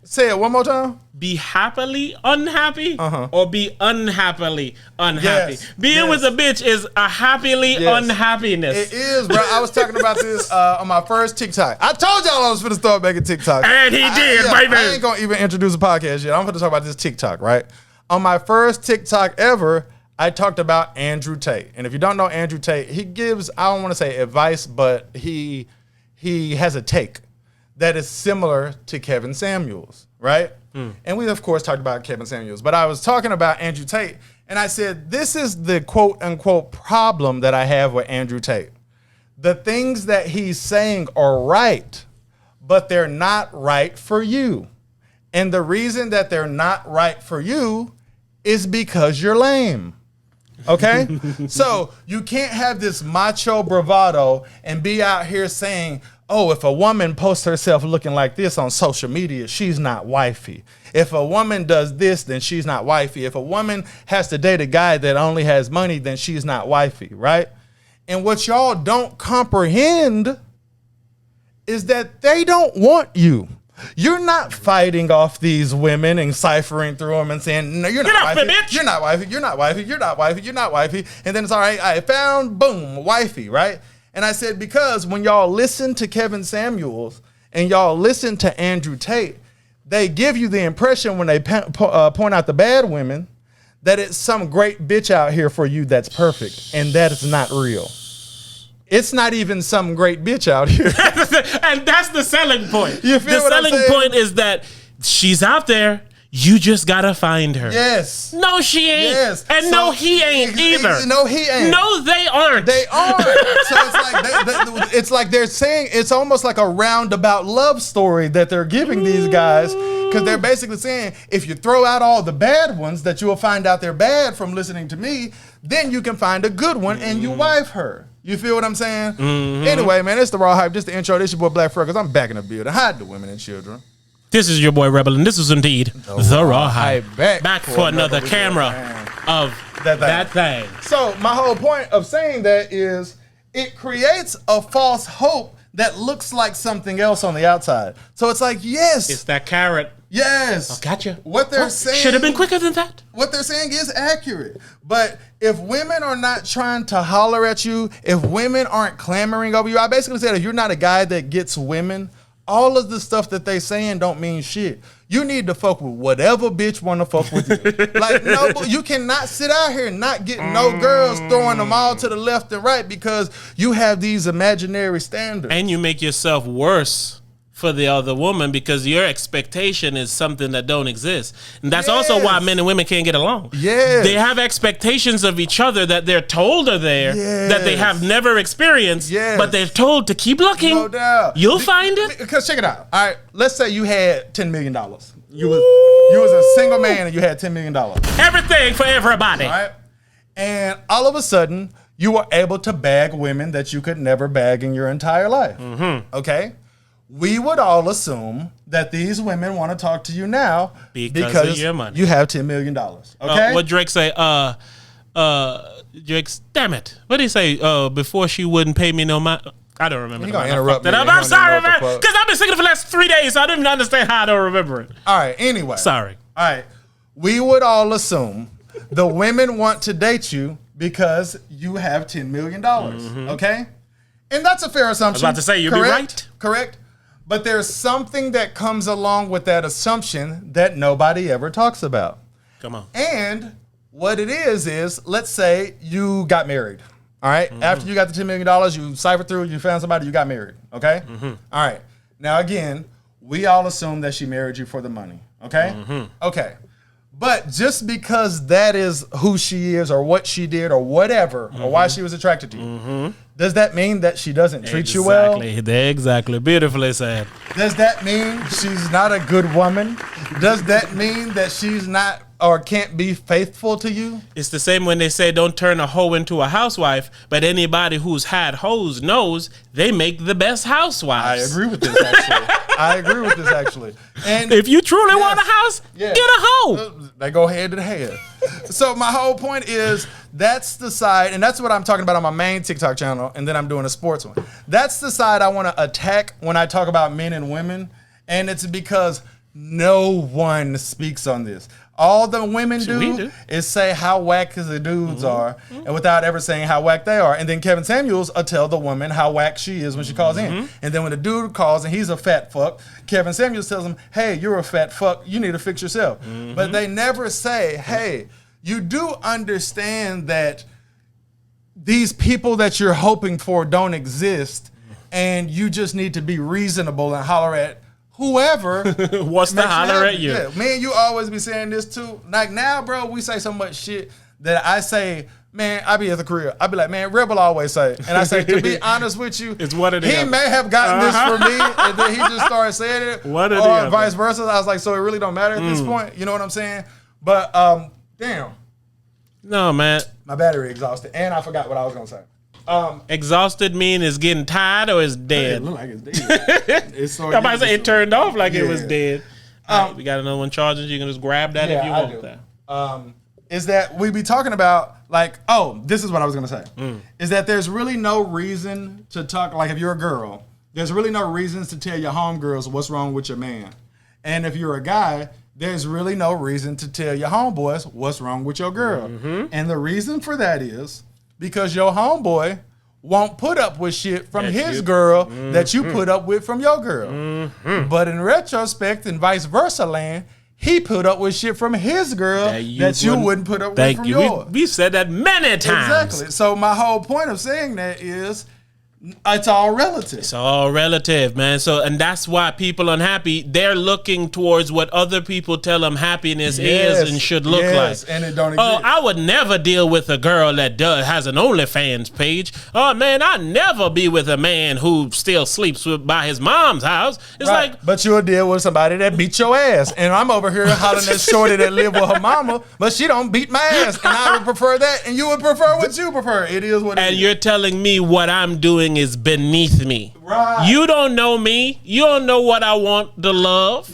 Say it one more time. Be happily unhappy or be unhappily unhappy. Yes. Being with a bitch is a happily unhappiness. It is, bro. I was talking about this on my first TikTok. I told y'all I was going to start making TikTok. And he did, baby. I ain't going to even introduce a podcast yet. I'm going to talk about this TikTok, right? On my first TikTok ever, I talked about Andrew Tate. And if you don't know Andrew Tate, he gives, I don't want to say advice, but he has a take that is similar to Kevin Samuel's, right? And we, of course, talked about Kevin Samuel's. But I was talking about Andrew Tate, and I said, this is the quote-unquote problem that I have with Andrew Tate. The things that he's saying are right, but they're not right for you. And the reason that they're not right for you is because you're lame. Okay? So you can't have this macho bravado and be out here saying, oh, if a woman posts herself looking like this on social media, she's not wifey. If a woman does this, then she's not wifey. If a woman has to date a guy that only has money, then she's not wifey, right? And what y'all don't comprehend is that they don't want you. You're not fighting off these women and ciphering through them and saying, no, you're not wifey. Bitch. You're not wifey. You're not wifey. You're not wifey. You're not wifey. And then it's all right. I found, boom, wifey, right? And I said, because when y'all listen to Kevin Samuels and y'all listen to Andrew Tate, they give you the impression when they point out the bad women that it's some great bitch out here for you that's perfect. And that is not real. It's not even some great bitch out here. And that's the selling point. You feel the what I'm selling saying? point is that she's out there. You just gotta find her. Yes. No, she ain't. Yes. And So, no, he ain't either. No, he ain't. No, they aren't. They aren't. So it's like they're saying, it's almost like a roundabout love story that they're giving these guys, because they're basically saying, if you throw out all the bad ones that you will find out they're bad from listening to me, then you can find a good one and you wife her. You feel what I'm saying? Anyway, man, it's the Raw Hype. Just the intro. This your boy Black Fur, because I'm back in the building. Hide the women and children. This is your boy Rebel, and this is indeed the Raw Hype. Back for another camera of that thing. So my whole point of saying that is it creates a false hope that looks like something else on the outside. So it's like, yes. It's that carrot. Yes. Oh, gotcha. What they're saying should have been quicker than that. What they're saying is accurate. But if women are not trying to holler at you, if women aren't clamoring over you, I basically said if you're not a guy that gets women, all of the stuff that they saying don't mean shit. You need to fuck with whatever bitch want to fuck with you. Like, no, you cannot sit out here and not get no girls throwing them all to the left and right because you have these imaginary standards. And you make yourself worse for the other woman because your expectation is something that don't exist. And that's also why men and women can't get along. Yes. They have expectations of each other that they're told are there, that they have never experienced, but they're told to keep looking. No doubt. You'll find it. Because check it out. All right, let's say you had $10 million. You was a single man and you had $10 million. Everything for everybody. All right? And all of a sudden, you were able to bag women that you could never bag in your entire life. Okay? We would all assume that these women want to talk to you now because of your money. You have $10 million. Okay? What Drake say? Drake's, damn it. What did he say? Before she wouldn't pay me no mind. I don't remember. You're going to interrupt me. I'm sorry, man. Because I've been singing for the last 3 days, so I don't even understand how I don't remember it. All right, anyway. Sorry. All right. We would all assume the women want to date you because you have $10 million. Okay? And that's a fair assumption. I was about to say, you'd be right. Correct. But there's something that comes along with that assumption that nobody ever talks about. Come on. And what it is let's say you got married. All right? After you got the $10 million, you ciphered through, you found somebody, you got married. Okay? All right. Now, again, we all assume that she married you for the money. Okay? Okay. But just because that is who she is or what she did or whatever or why she was attracted to you, does that mean that she doesn't treat you well? Exactly. Beautifully said. Does that mean she's not a good woman? Does that mean that she's not or can't be faithful to you? It's the same when they say don't turn a hoe into a housewife, but anybody who's had hoes knows they make the best housewives. I agree with this actually. And if you truly want a house, get a hoe. They go hand in hand. So my whole point is that's the side, and that's what I'm talking about on my main TikTok channel, and then I'm doing a sports one. That's the side I want to attack when I talk about men and women, and it's because No one speaks on this. All the women do is say how whack the dudes are, and without ever saying how whack they are. And then Kevin Samuels will tell the woman how whack she is when she calls in. And then when the dude calls and he's a fat fuck, Kevin Samuels tells him, hey, you're a fat fuck. You need to fix yourself. But they never say, hey, you do understand that these people that you're hoping for don't exist, and you just need to be reasonable and holler at whoever wants to holler at you. Yeah, me and you always be saying this too. Like now, bro, we say so much shit that I say, man, I be at the crib. I be like, man, Rebel always say. And I say, to be honest with you, it's what it is. He may have gotten this from me, and then he just started saying it. What or vice versa. I was like, so it really don't matter at this point. You know what I'm saying? But damn. No, man. My battery exhausted. And I forgot what I was gonna say. Exhausted mean is getting tired or is dead? It look like it's dead. It's so I'm about to say it turned off like it was dead. Right, we got another one charging. You can just grab that if you want that. Is that we be talking about like, oh, this is what I was gonna say. Is that there's really no reason to talk, like if you're a girl, there's really no reasons to tell your homegirls what's wrong with your man. And if you're a guy, there's really no reason to tell your homeboys what's wrong with your girl. And the reason for that is because your homeboy won't put up with shit from his girl that you put up with from your girl. But in retrospect and vice versa land, he put up with shit from his girl that you wouldn't put up with from yours. We've said that many times. Exactly. So my whole point of saying that is it's all relative. It's all relative, man. So, and that's why people unhappy, they're looking towards what other people tell them happiness is and should look like. And it don't exist. Oh, I would never deal with a girl that has an OnlyFans page. Oh, man, I'd never be with a man who still sleeps by his mom's house. It's like... But you'll deal with somebody that beat your ass. And I'm over here hollering at shorty that live with her mama, but she don't beat my ass. And I would prefer that, and you would prefer what you prefer. It is what it is. And you're telling me what I'm doing is beneath me. Right. You don't know me. You don't know what I want to love.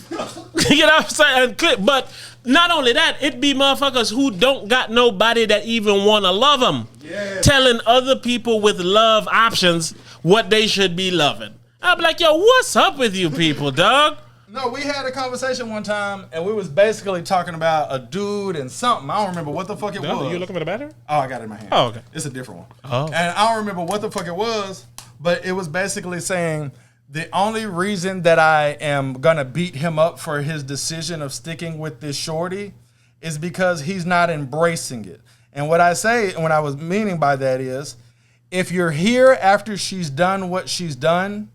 You know what I'm saying? But not only that, it be motherfuckers who don't got nobody that even want to love them. Yeah. Telling other people with love options what they should be loving. I'm like, yo, what's up with you people, dog? No, we had a conversation one time, and we was basically talking about a dude and something. I don't remember what the fuck it was. You looking for the battery? Oh, I got it in my hand. Oh, okay. It's a different one. Oh. And I don't remember what the fuck it was, but it was basically saying the only reason that I am gonna beat him up for his decision of sticking with this shorty is because he's not embracing it. And what I say, and what I was meaning by that is, if you're here after she's done what she's done,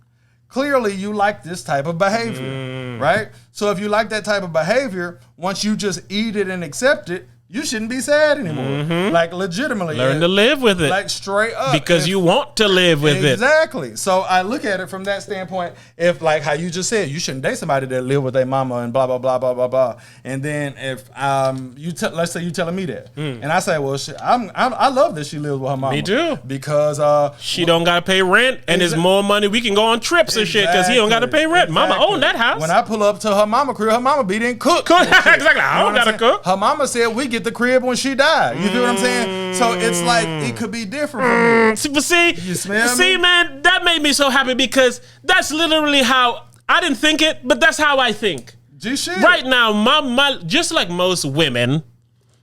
clearly you like this type of behavior, right? So if you like that type of behavior, once you just eat it and accept it, you shouldn't be sad anymore. Like legitimately. Learn to live with it. Like straight up. Because you want to live with it. Exactly. So I look at it from that standpoint. If like how you just said, you shouldn't date somebody that live with their mama and blah, blah, blah, blah, blah, blah. And then if let's say you telling me that. And I say, well, shit, I love that she lives with her mama. Me too. Because she don't got to pay rent and there's more money. We can go on trips and shit because he don't got to pay rent. Mama own that house. When I pull up to her mama crib, her mama be there and cook. Exactly. I don't got to cook. Her mama said we get the crib when she died. You feel what I'm saying? So it's like it could be different for me. But see, man, that made me so happy because that's literally how I didn't think it, but that's how I think. Shit. Right now, my just like most women,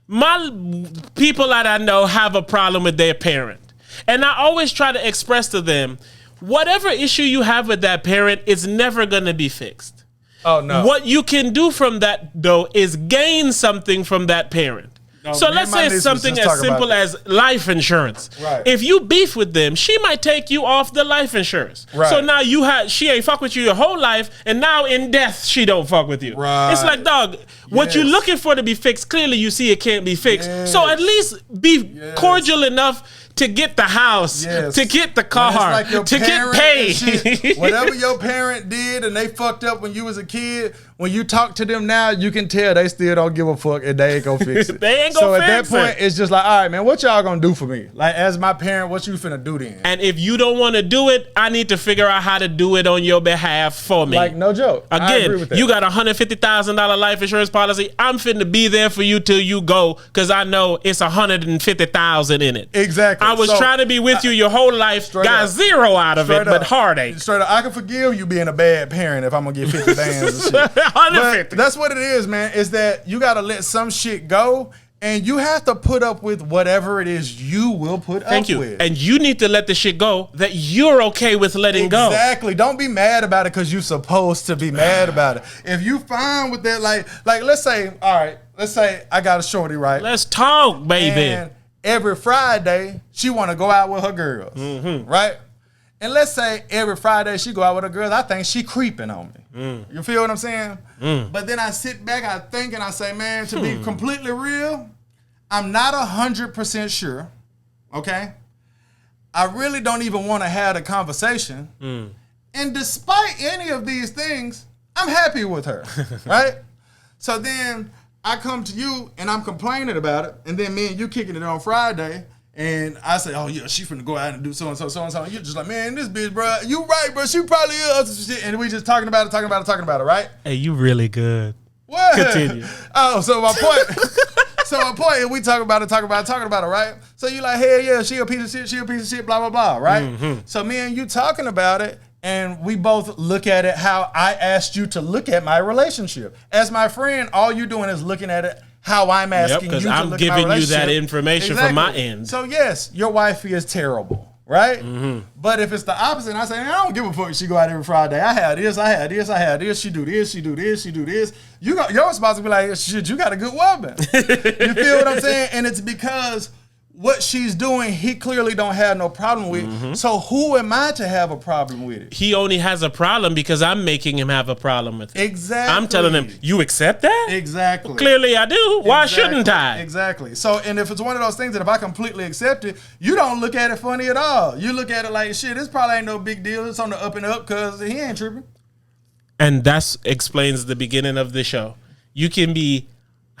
my people that I know have a problem with their parent, and I always try to express to them, whatever issue you have with that parent is never gonna be fixed. Oh no! What you can do from that though is gain something from that parent. No, so let's say it's something as simple as life insurance. Right. If you beef with them, she might take you off the life insurance. Right. So now she ain't fuck with you your whole life, and now in death she don't fuck with you. Right. It's like, dog, what you're looking for to be fixed, clearly you see it can't be fixed. Yes. So at least be cordial enough to get the house, to get the car, like to get paid. Whatever your parent did and they fucked up when you was a kid, when you talk to them now, you can tell they still don't give a fuck and they ain't gonna fix it. They ain't gonna fix it. So at that point, it's just like, all right, man, what y'all gonna do for me? Like, as my parent, what you finna do then? And if you don't want to do it, I need to figure out how to do it on your behalf for me. Like, no joke. Again, I agree with that. You got a $150,000 life insurance policy. I'm finna be there for you till you go because I know it's $150,000 in it. Exactly. I was trying to be with you your whole life, got zero out of it, but heartache. Straight up, I can forgive you being a bad parent if I'm gonna get 50 bands and shit. 150. That's what it is, man. Is that you gotta let some shit go. And you have to put up with whatever it is you will put up with. And you need to let the shit go that you're okay with letting go. Exactly. Don't be mad about it because you're supposed to be mad about it. If you fine with that, like let's say, all right, let's say I got a shorty, right? Let's talk, baby. And every Friday, she want to go out with her girls, right? And let's say every Friday she go out with her girls, I think she creeping on me. You feel what I'm saying? But then I sit back, I think, and I say, man, to be completely real, I'm not 100% sure, okay? I really don't even want to have the conversation. And despite any of these things, I'm happy with her, right? So then I come to you and I'm complaining about it, and then me and you kicking it on Friday, and I say, oh, yeah, she finna go out and do so-and-so, so-and-so. And you're just like, man, this bitch, bro, you right, bro. She probably is. Shit. And we just talking about it, right? Hey, you really good. What? Continue. Oh, so my point, we talking about it, right? So you like, hell yeah, she a piece of shit, blah, blah, blah, right? So me and you talking about it, and we both look at it how I asked you to look at my relationship. As my friend, all you doing is looking at it how I'm asking you to look at my relationship. I'm giving you that information from my end. So yes, your wifey is terrible, right? But if it's the opposite, I say, I don't give a fuck if she go out every Friday. I had this, she do this. Your response will be like, shit, you got a good woman. You feel what I'm saying? And it's because what she's doing, he clearly don't have no problem with. So who am I to have a problem with it? He only has a problem because I'm making him have a problem with it. Exactly. I'm telling him, you accept that? Exactly. Well, clearly I do. Why shouldn't I? Exactly. So, and if it's one of those things that if I completely accept it, you don't look at it funny at all. You look at it like, shit, this probably ain't no big deal. It's on the up and up because he ain't tripping. And that explains the beginning of the show. You can be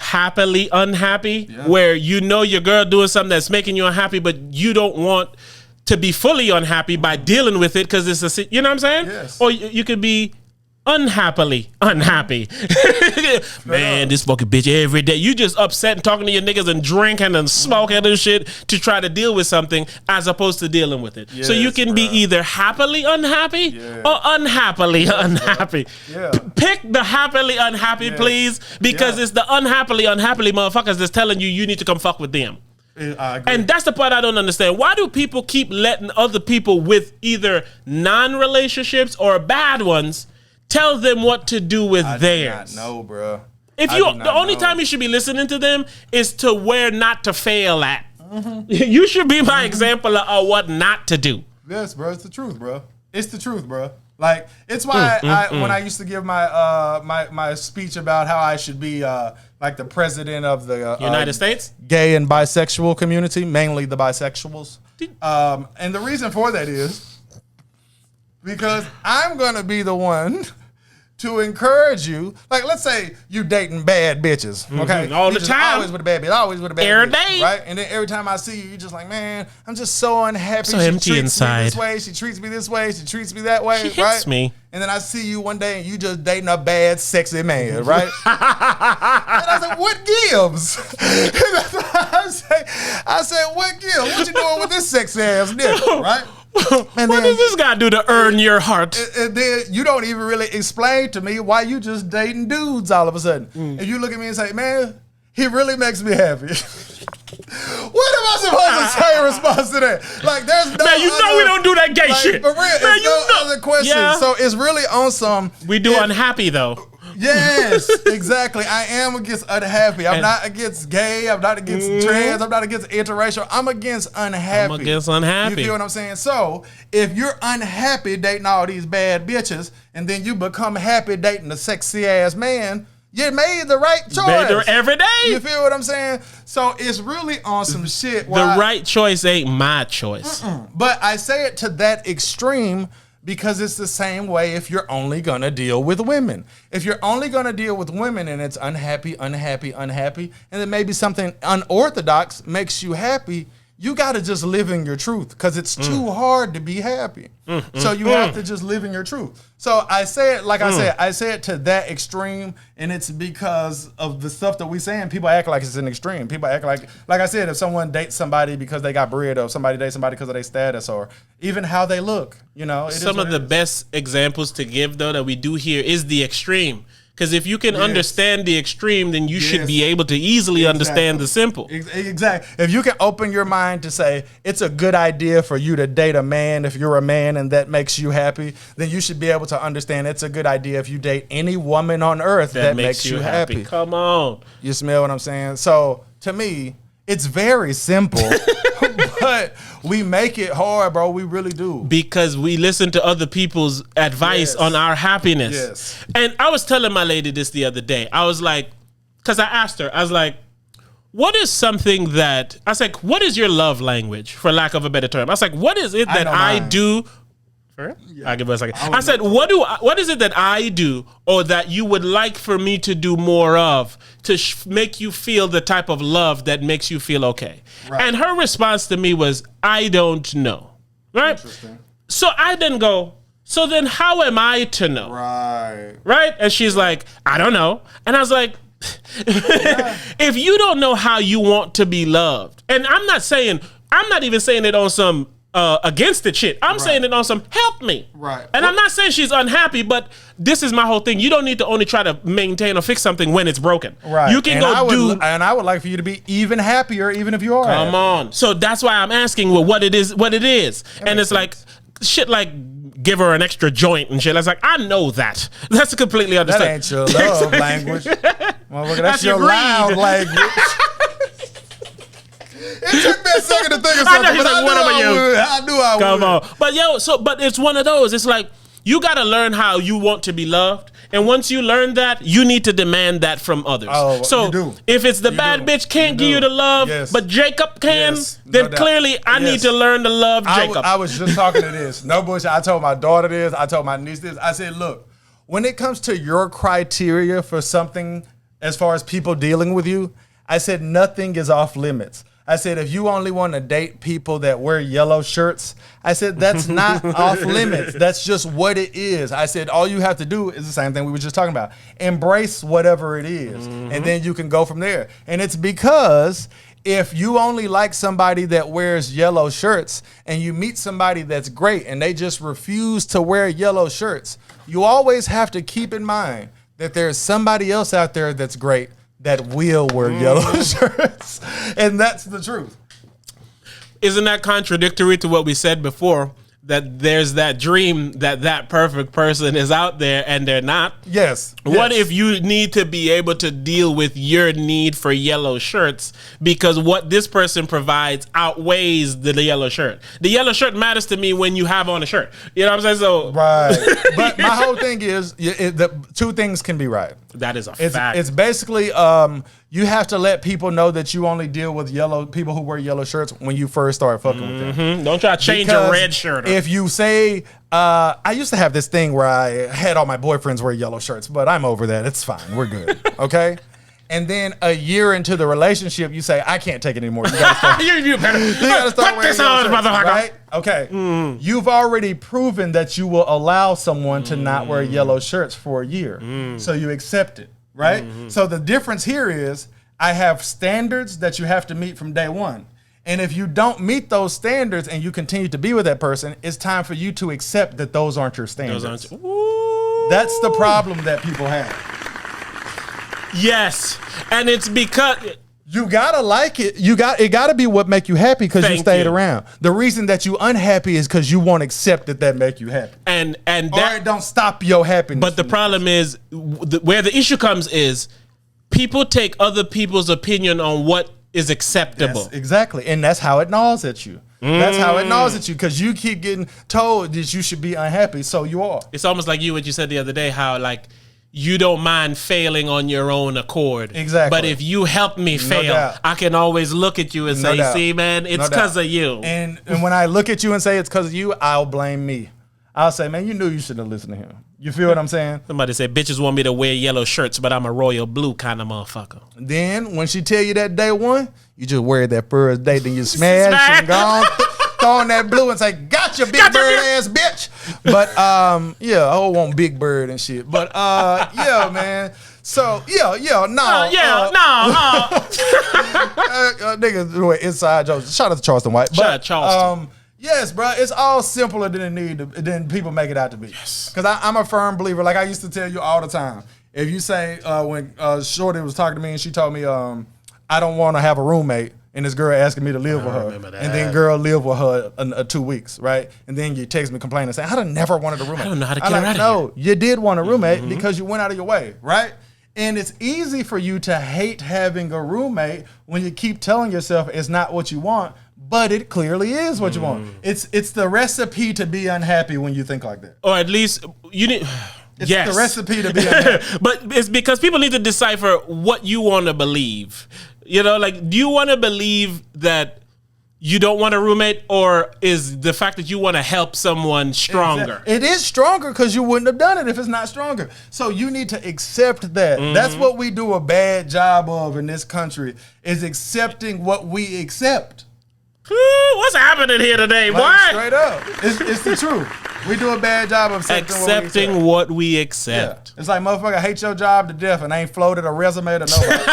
happily unhappy, where you know your girl doing something that's making you unhappy, but you don't want to be fully unhappy by dealing with it because it's a, you know what I'm saying? Yes. Or you could be unhappily unhappy. Man, this fucking bitch every day. You just upset and talking to your niggas and drinking and smoking and shit to try to deal with something as opposed to dealing with it. Yes, so you can be either happily unhappy or unhappily unhappy. Pick the happily unhappy, please, because it's the unhappily unhappy motherfuckers that's telling you need to come fuck with them. And that's the part I don't understand. Why do people keep letting other people with either non-relationships or bad ones tell them what to do with theirs? I do not know, bro. If you, the only time you should be listening to them is to where not to fail at. You should be my example of what not to do. Yes, bro. It's the truth, bro. It's the truth, bro. Like, it's why when I used to give my my speech about how I should be like the president of the United States gay and bisexual community, mainly the bisexuals. And the reason for that is because I'm gonna be the one to encourage you. Like, let's say you dating bad bitches, okay? All the time. Always with a bad bitch, always with a bad every bitch. day. Right? And then every time I see you, you're just like, man, I'm just so unhappy. So she empty treats inside. me this way, she treats me this way, she treats me that way, She right? hits me. And then I see you one day and you just dating a bad, sexy man, right? And I said, what gives? I said, what gives? What you doing with this sexy ass nigga, right? And what does this guy do to earn your heart? And then you don't even really explain to me why you just dating dudes all of a sudden. And you look at me and say, man, he really makes me happy. What am I supposed to say in response to that? Like, there's no man, you know we don't do that gay shit. For real, there's no other question. Yeah. So it's really on some. We do unhappy, though. Yes, exactly. I am against unhappy. I'm not against gay. I'm not against trans. I'm not against interracial. I'm against unhappy. I'm against unhappy. You feel what I'm saying? So if you're unhappy dating all these bad bitches, and then you become happy dating a sexy ass man, you made the right choice. Every day. You feel what I'm saying? So it's really on some shit. The right choice ain't my choice. But I say it to that extreme because it's the same way if you're only going to deal with women. If you're only going to deal with women and it's unhappy, and then maybe something unorthodox makes you happy, you got to just live in your truth because it's too hard to be happy. So you have to just live in your truth. So I say it, like I say it to that extreme, and it's because of the stuff that we saying. People act like it's an extreme. People act like I said, if someone dates somebody because they got bread, or somebody dates somebody because of their status, or even how they look, you know. Some of the best examples to give, though, that we do here is the extreme. Because if you can understand the extreme, then you should be able to easily understand the simple. Exactly. If you can open your mind to say it's a good idea for you to date a man if you're a man and that makes you happy, then you should be able to understand it's a good idea if you date any woman on earth that makes you happy. Come on. You smell what I'm saying? So to me, it's very simple, but we make it hard, bro. We really do. Because we listen to other people's advice on our happiness. Yes. And I was telling my lady this the other day. I was like, because I asked her, I was like, what is something that, I was like, what is your love language, for lack of a better term? I was like, what is it that I do? I'll give it a second. I said, what is it that I do or that you would like for me to do more of to make you feel the type of love that makes you feel okay? Right. And her response to me was, I don't know. Right? Interesting. So I then go, so then how am I to know? Right. Right? And she's like, I don't know. And I was like, if you don't know how you want to be loved, and I'm not even saying it on some against the shit. I'm saying it on some help me. Right. And I'm not saying she's unhappy, but this is my whole thing. You don't need to only try to maintain or fix something when it's broken. Right. You can and I would like for you to be even happier, even if you are. Come on. So that's why I'm asking what it is. And it's like shit like give her an extra joint and shit. I was like, I know that. That's completely understand. That ain't your love language. That's your loud language. It took me a second to think of something, but I knew I would. Come on. But it's one of those. It's like, you got to learn how you want to be loved. And once you learn that, you need to demand that from others. Oh, so you do. If it's the bad bitch can't give you the love, but Jacob can, then clearly I need to learn to love Jacob. I was just talking to this. No bullshit. I told my daughter this. I told my niece this. I said, look, when it comes to your criteria for something as far as people dealing with you, I said nothing is off limits. I said, if you only want to date people that wear yellow shirts, I said, that's not off limits. That's just what it is. I said, all you have to do is the same thing we were just talking about. Embrace whatever it is, and then you can go from there. And it's because if you only like somebody that wears yellow shirts and you meet somebody that's great and they just refuse to wear yellow shirts, you always have to keep in mind that there's somebody else out there that's great that will wear yellow shirts. And that's the truth. Isn't that contradictory to what we said before? That there's that dream that perfect person is out there and they're not? Yes. What if you need to be able to deal with your need for yellow shirts because what this person provides outweighs the yellow shirt? The yellow shirt matters to me when you have on a shirt. You know what I'm saying? So right. But my whole thing is the two things can be right. That is a fact. It's basically you have to let people know that you only deal with people who wear yellow shirts when you first start fucking with them. Don't try to change your red shirt. If you say, I used to have this thing where I had all my boyfriends wear yellow shirts, but I'm over that. It's fine. We're good. Okay? And then a year into the relationship, you say, I can't take it anymore. You gotta start, you gotta start wearing yellow shirts, right? Okay. You've already proven that you will allow someone to not wear yellow shirts for a year. So you accept it, right? So the difference here is I have standards that you have to meet from day one. And if you don't meet those standards and you continue to be with that person, it's time for you to accept that those aren't your standards. That's the problem that people have. Yes. And it's because you gotta like it. It gotta be what make you happy because you stayed around. The reason that you unhappy is because you won't accept that make you happy. And or it don't stop your happiness. But the problem is where the issue comes is people take other people's opinion on what is acceptable. Exactly. And that's how it gnaws at you. That's how it gnaws at you because you keep getting told that you should be unhappy, so you are. It's almost like what you said the other day, how like you don't mind failing on your own accord. Exactly. But if you help me fail, I can always look at you and say, see, man, it's because of you. And when I look at you and say it's because of you, I'll blame me. I'll say, man, you knew you shouldn't have listened to him. You feel what I'm saying? Somebody said, bitches want me to wear yellow shirts, but I'm a royal blue kind of motherfucker. Then when she tell you that day one, you just wear that first day, then you smash and go throw on that blue and say, gotcha, big bird ass bitch. But yeah, I want Big Bird and shit. But yeah, man. So niggas do it inside jokes. Shout out to Charleston White. Shout out Charleston. Yes, bro, it's all simpler than people make it out to be. Because I'm a firm believer. Like I used to tell you all the time. If you say when Shorty was talking to me and she told me I don't want to have a roommate, and this girl asking me to live with her, and then girl live with her 2 weeks, right? And then you text me complaining saying, I done never wanted a roommate. I don't know how to get her out of here. No, you did want a roommate because you went out of your way, right? And it's easy for you to hate having a roommate when you keep telling yourself it's not what you want, but it clearly is what you want. It's the recipe to be unhappy when you think like that. Or at least you need. It's the recipe to be unhappy. But it's because people need to decipher what you want to believe. You know, like, do you want to believe that you don't want a roommate, or is the fact that you want to help someone stronger? Exactly. It is stronger because you wouldn't have done it if it's not stronger. So you need to accept that. That's what we do a bad job of in this country, is accepting what we accept. What's happening here today, boy? Straight up. It's the truth. We do a bad job of accepting what we accept. Yeah. It's like, motherfucker, I hate your job to death and ain't floated a resume to nobody.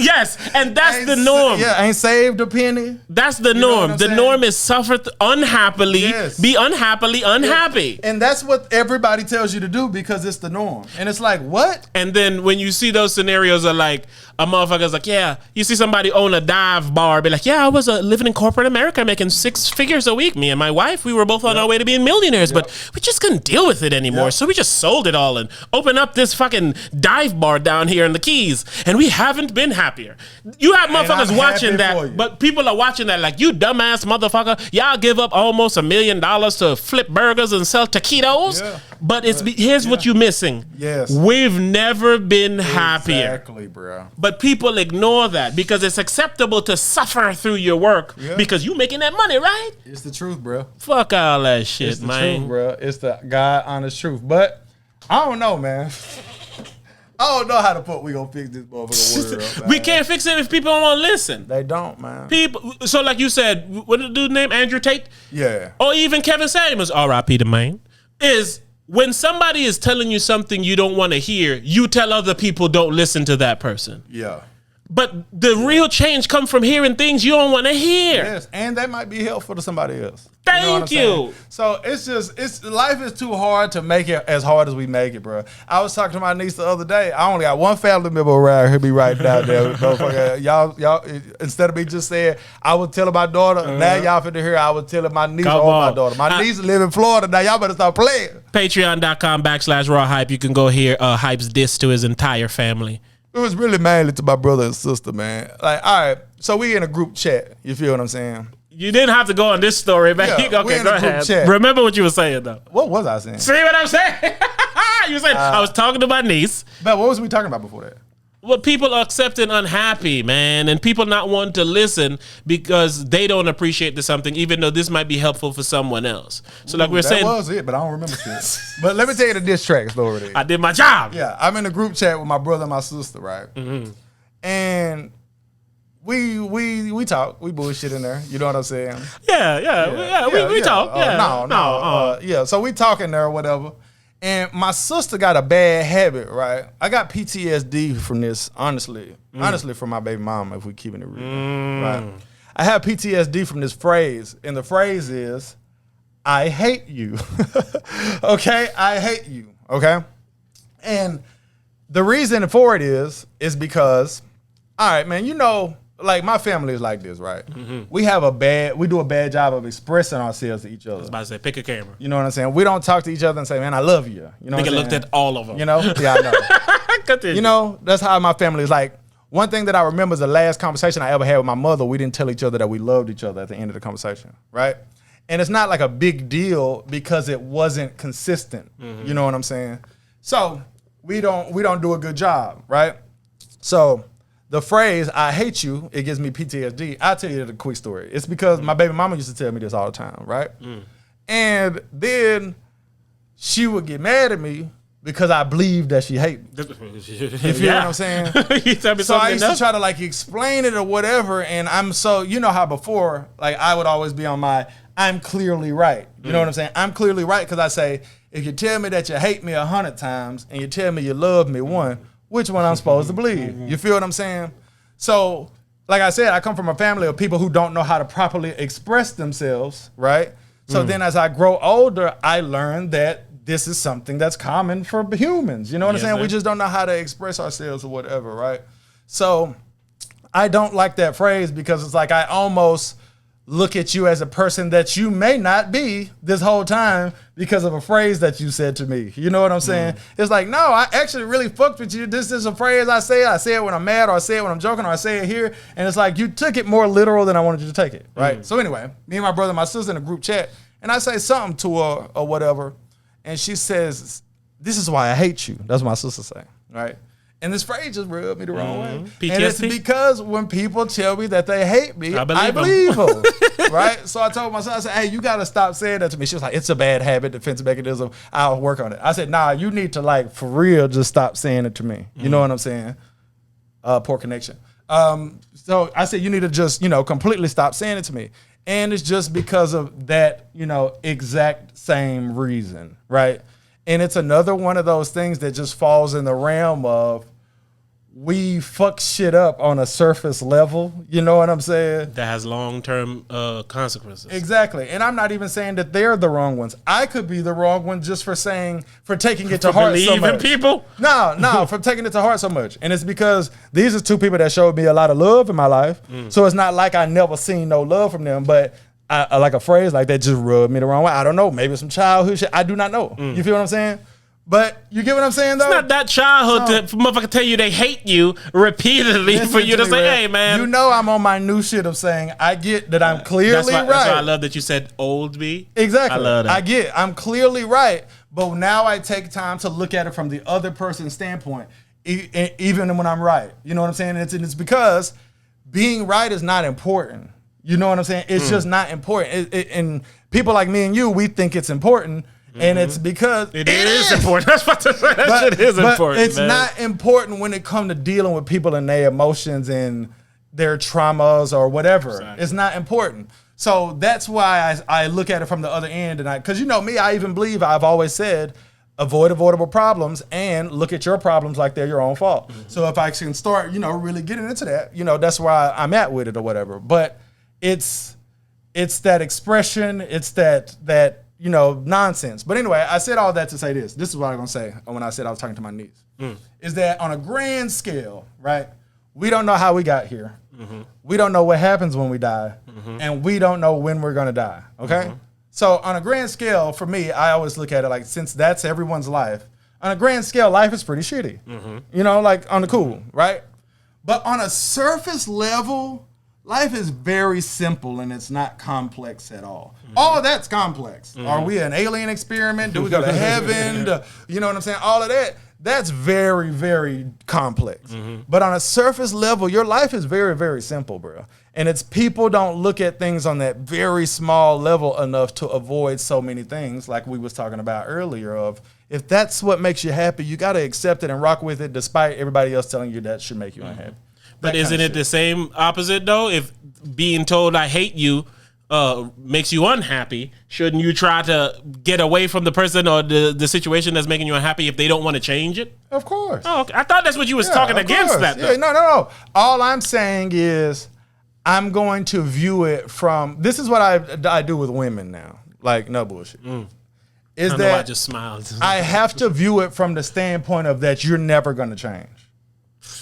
Yes, and that's the norm. Ain't saved a penny. That's the norm. The norm is suffer unhappily, be unhappily unhappy. And that's what everybody tells you to do because it's the norm. And it's like, what? And then when you see those scenarios are like, a motherfucker's like, yeah, you see somebody own a dive bar, be like, yeah, I was living in corporate America making 6 figures a week. Me and my wife, we were both on our way to being millionaires, but we just couldn't deal with it anymore. So we just sold it all and opened up this fucking dive bar down here in the Keys, and we haven't been happier. You have motherfuckers watching that, but people are watching that like, you dumbass motherfucker, y'all give up almost $1 million to flip burgers and sell taquitos, but here's what you're missing. We've never been happier. Exactly, bro. But people ignore that because it's acceptable to suffer through your work because you making that money, right? It's the truth, bro. Fuck all that shit, it's the man. Truth, bro. It's the God honest truth. But I don't know, man. I don't know how to put we gonna fix this motherfucker world. Man. We can't fix it if people don't want to listen. They don't, man. People. So like you said, what did the dude name? Andrew Tate? Yeah. Or even Kevin Samuel, R.I.P. the man, is when somebody is telling you something you don't want to hear, you tell other people don't listen to that person. Yeah. But the real change comes from hearing things you don't want to hear. Yes, and that might be helpful to somebody else. Thank you. So life is too hard to make it as hard as we make it, bro. I was talking to my niece the other day. I only got one family member around here be right down there. y'all, instead of me just saying I was telling my daughter, now y'all finna hear I was telling my niece or my daughter. My niece live in Florida now. Y'all better start playing. Patreon.com/Raw Hype. You can go hear Hype's diss to his entire family. It was really mainly to my brother and sister, man. Like, all right, so we in a group chat. You feel what I'm saying? You didn't have to go on this story, man. Yeah, okay, go ahead. Chat. Remember what you were saying, though. What was I saying? See what I'm saying? You said I was talking to my niece. But what was we talking about before that? Well, people are accepting unhappy, man, and people not wanting to listen because they don't appreciate something, even though this might be helpful for someone else. So, like we're saying, that was it, but I don't remember shit. But let me tell you the diss track story. There. I did my job. Yeah, I'm in a group chat with my brother and my sister, right? And we talk, we bullshit in there. You know what I'm saying? We talk. Yeah. So we talking there or whatever. And my sister got a bad habit, right? I got PTSD from this, honestly. Honestly, from my baby mama, if we keeping it real. Right? I have PTSD from this phrase, and the phrase is, I hate you. Okay? I hate you. Okay? And the reason for it is because, all right, man, you know, like my family is like this, right? We do a bad job of expressing ourselves to each other. I was about to say, pick a camera. You know what I'm saying? We don't talk to each other and say, man, I love you. You know what I'm saying? Looked at all of them. You know? Yeah, I know. You know, that's how my family is like. One thing that I remember is the last conversation I ever had with my mother, we didn't tell each other that we loved each other at the end of the conversation, right? And it's not like a big deal because it wasn't consistent. You know what I'm saying? So we don't do a good job, right? So the phrase, I hate you, it gives me PTSD. I'll tell you the quick story. It's because my baby mama used to tell me this all the time, right? And then she would get mad at me because I believed that she hated me. You feel what I'm saying? So I used to try to like explain it or whatever. And I'm so, you know how before, like I would always be on my, I'm clearly right. You know what I'm saying? I'm clearly right because I say, if you tell me that you hate me 100 times and you tell me you love me one, which one I'm supposed to believe? You feel what I'm saying? So, like I said, I come from a family of people who don't know how to properly express themselves, right? So then as I grow older, I learned that this is something that's common for humans. You know what I'm saying? We just don't know how to express ourselves or whatever, right? So I don't like that phrase because it's like I almost look at you as a person that you may not be this whole time because of a phrase that you said to me. You know what I'm saying? It's like, no, I actually really fucked with you. This is a phrase I say. I say it when I'm mad, or I say it when I'm joking, or I say it here. And it's like you took it more literal than I wanted you to take it, right? So anyway, me and my brother and my sister in a group chat, and I say something to her or whatever, and she says, "This is why I hate you." That's what my sister say, right? And this phrase just rubbed me the wrong way. PTSD? And it's because when people tell me that they hate me, I believe them. Right? So I told myself, I said, hey, you got to stop saying that to me. She was like, it's a bad habit, defense mechanism. I'll work on it. I said, nah, you need to like, for real, just stop saying it to me. You know what I'm saying? Poor connection. So I said, you need to just, completely stop saying it to me. And it's just because of that, exact same reason, right? And it's another one of those things that just falls in the realm of we fuck shit up on a surface level. You know what I'm saying? That has long-term consequences. Exactly. And I'm not even saying that they're the wrong ones. I could be the wrong one just for taking it to heart so much. Believe in people? No, for taking it to heart so much. And it's because these are two people that showed me a lot of love in my life. So it's not like I never seen no love from them, but I like a phrase like that just rubbed me the wrong way. I don't know. Maybe some childhood shit. I do not know. You feel what I'm saying? But you get what I'm saying, though? It's not that childhood to motherfucker tell you they hate you repeatedly for you to say, hey, man. You know I'm on my new shit of saying, I get that I'm clearly right. That's why I love that you said old me. Exactly. I love that. I'm clearly right. But now I take time to look at it from the other person's standpoint, even when I'm right. You know what I'm saying? And it's because being right is not important. You know what I'm saying? It's just not important. And people like me and you, we think it's important. And it's because it is important. That's what to say. That shit is important. It's not important when it comes to dealing with people and their emotions and their traumas or whatever. Exactly. It's not important. So that's why I look at it from the other end. And because you know me, I even believe I've always said avoid avoidable problems and look at your problems like they're your own fault. So if I can start, really getting into that, that's where I'm at with it or whatever. But it's that expression. It's that nonsense. But anyway, I said all that to say this. This is what I'm going to say when I said I was talking to my niece. Is that on a grand scale, right? We don't know how we got here. We don't know what happens when we die. And we don't know when we're going to die, okay? So on a grand scale, for me, I always look at it like, since that's everyone's life, on a grand scale, life is pretty shitty. Like on the cool, right? But on a surface level, life is very simple and it's not complex at all. All of that's complex. Are we an alien experiment? Do we go to heaven? You know what I'm saying? All of that, that's very, very complex. But on a surface level, your life is very, very simple, bro. And it's people don't look at things on that very small level enough to avoid so many things like we was talking about earlier of, if that's what makes you happy, you got to accept it and rock with it despite everybody else telling you that should make you unhappy. But isn't it the same opposite, though? If being told I hate you makes you unhappy, shouldn't you try to get away from the person or the situation that's making you unhappy if they don't want to change it? Of course. Oh, okay. I thought that's what you was talking against that, though. Yeah, no. All I'm saying is I'm going to view it from, this is what I do with women now. Like, no bullshit. Is that I just smiled. I have to view it from the standpoint of that you're never going to change.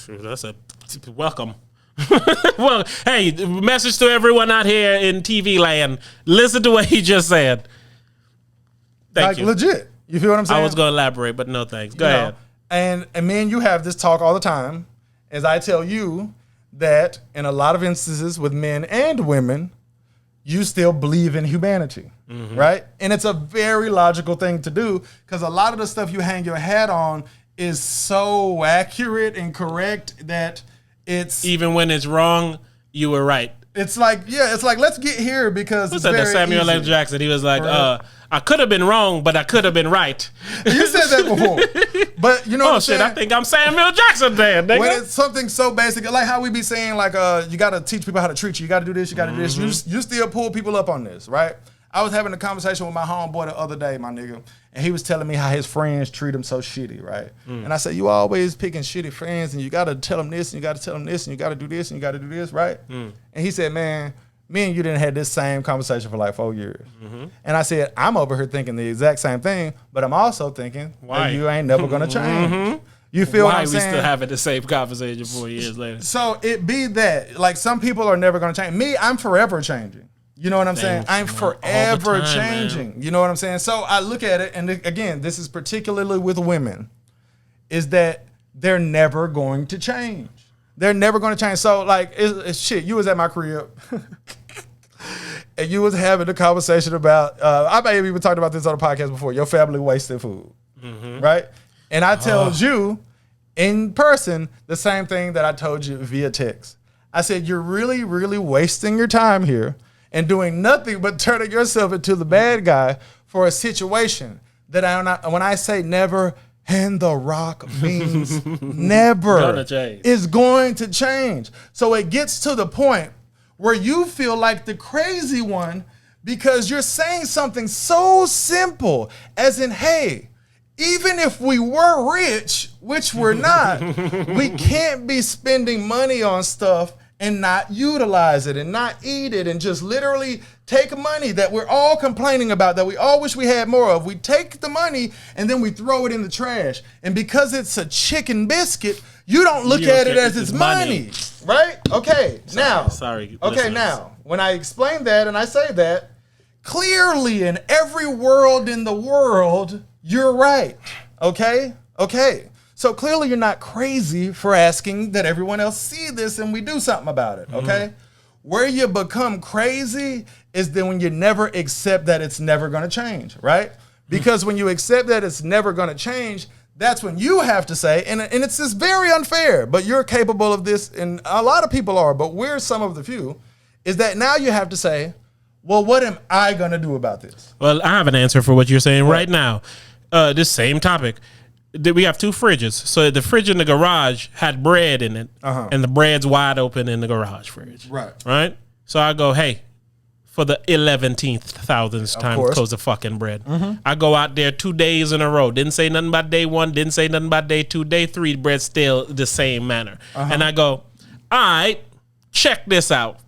That's a welcome. Well, hey, message to everyone out here in TV land. Listen to what he just said. Thank you. Legit. You feel what I'm saying? I was going to elaborate, but no thanks. Go ahead. And me and you have this talk all the time as I tell you that in a lot of instances with men and women, you still believe in humanity, right? And it's a very logical thing to do because a lot of the stuff you hang your hat on is so accurate and correct that it's... Even when it's wrong, you were right. It's like, let's get here because Who it's said that? very Samuel L. easy. Jackson. He was like, I could have been wrong, but I could have been right. You said that before. But you know what I'm saying? I think I'm Samuel Jackson then, nigga. When it's something so basic, like how we be saying, like, you got to teach people how to treat you. You got to do this, you got to do this. You still pull people up on this, right? I was having a conversation with my homeboy the other day, my nigga, and he was telling me how his friends treat him so shitty, right? And I said, you always picking shitty friends, and you got to tell them this, and you got to tell them this, and you got to do this, and you got to do this, right? And he said, man, me and you didn't have this same conversation for like 4 years. And I said, I'm over here thinking the exact same thing, but I'm also thinking that you ain't never going to change. You feel what I'm saying? Why we still having the same conversation 4 years later? So it be that, like, some people are never going to change. Me, I'm forever changing. You know what I'm saying? I'm forever changing. Man. You know what I'm saying? So I look at it, and again, this is particularly with women, is that they're never going to change. They're never going to change. So, like, it's shit. You was at my crib, and you was having a conversation about, I may have even talked about this on the podcast before, your family wasting food, right? And I told you in person the same thing that I told you via text. I said, you're really, really wasting your time here and doing nothing but turning yourself into the bad guy for a situation that when I say never, and The Rock means never is going to change. So it gets to the point where you feel like the crazy one because you're saying something so simple as in, hey, even if we were rich, which we're not, we can't be spending money on stuff and not utilize it and not eat it and just literally take money that we're all complaining about, that we all wish we had more of. We take the money and then we throw it in the trash. And because it's a chicken biscuit, you don't look at it as it's money. Right? Okay, now. Okay, now, when I explain that and I say that, clearly in every world in the world, you're right. Okay? Okay. So clearly you're not crazy for asking that everyone else see this and we do something about it, okay? Where you become crazy is then when you never accept that it's never gonna change, right? Because when you accept that it's never gonna change, that's when you have to say, and it's just very unfair, but you're capable of this, and a lot of people are, but we're some of the few, is that now you have to say, well, what am I gonna do about this? Well, I have an answer for what you're saying right now. This same topic. We have two fridges. So the fridge in the garage had bread in it, and the bread's wide open in the garage fridge. Right? So I go, hey, for the 11,000th time, close the fucking bread. I go out there 2 days in a row. Didn't say nothing about day one, didn't say nothing about day two. Day three, bread still the same manner. And I go, all right, check this out.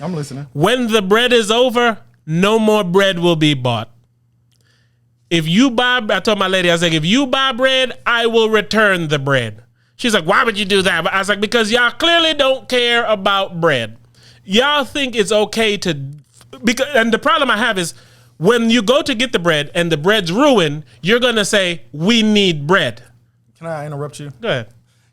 I'm listening. When the bread is over, no more bread will be bought. If you buy, I told my lady, I was like, if you buy bread, I will return the bread. She's like, why would you do that? But I was like, because y'all clearly don't care about bread. Y'all think it's okay to, because, and the problem I have is when you go to get the bread and the bread's ruined, you're going to say, we need bread. Can I interrupt you? Go ahead.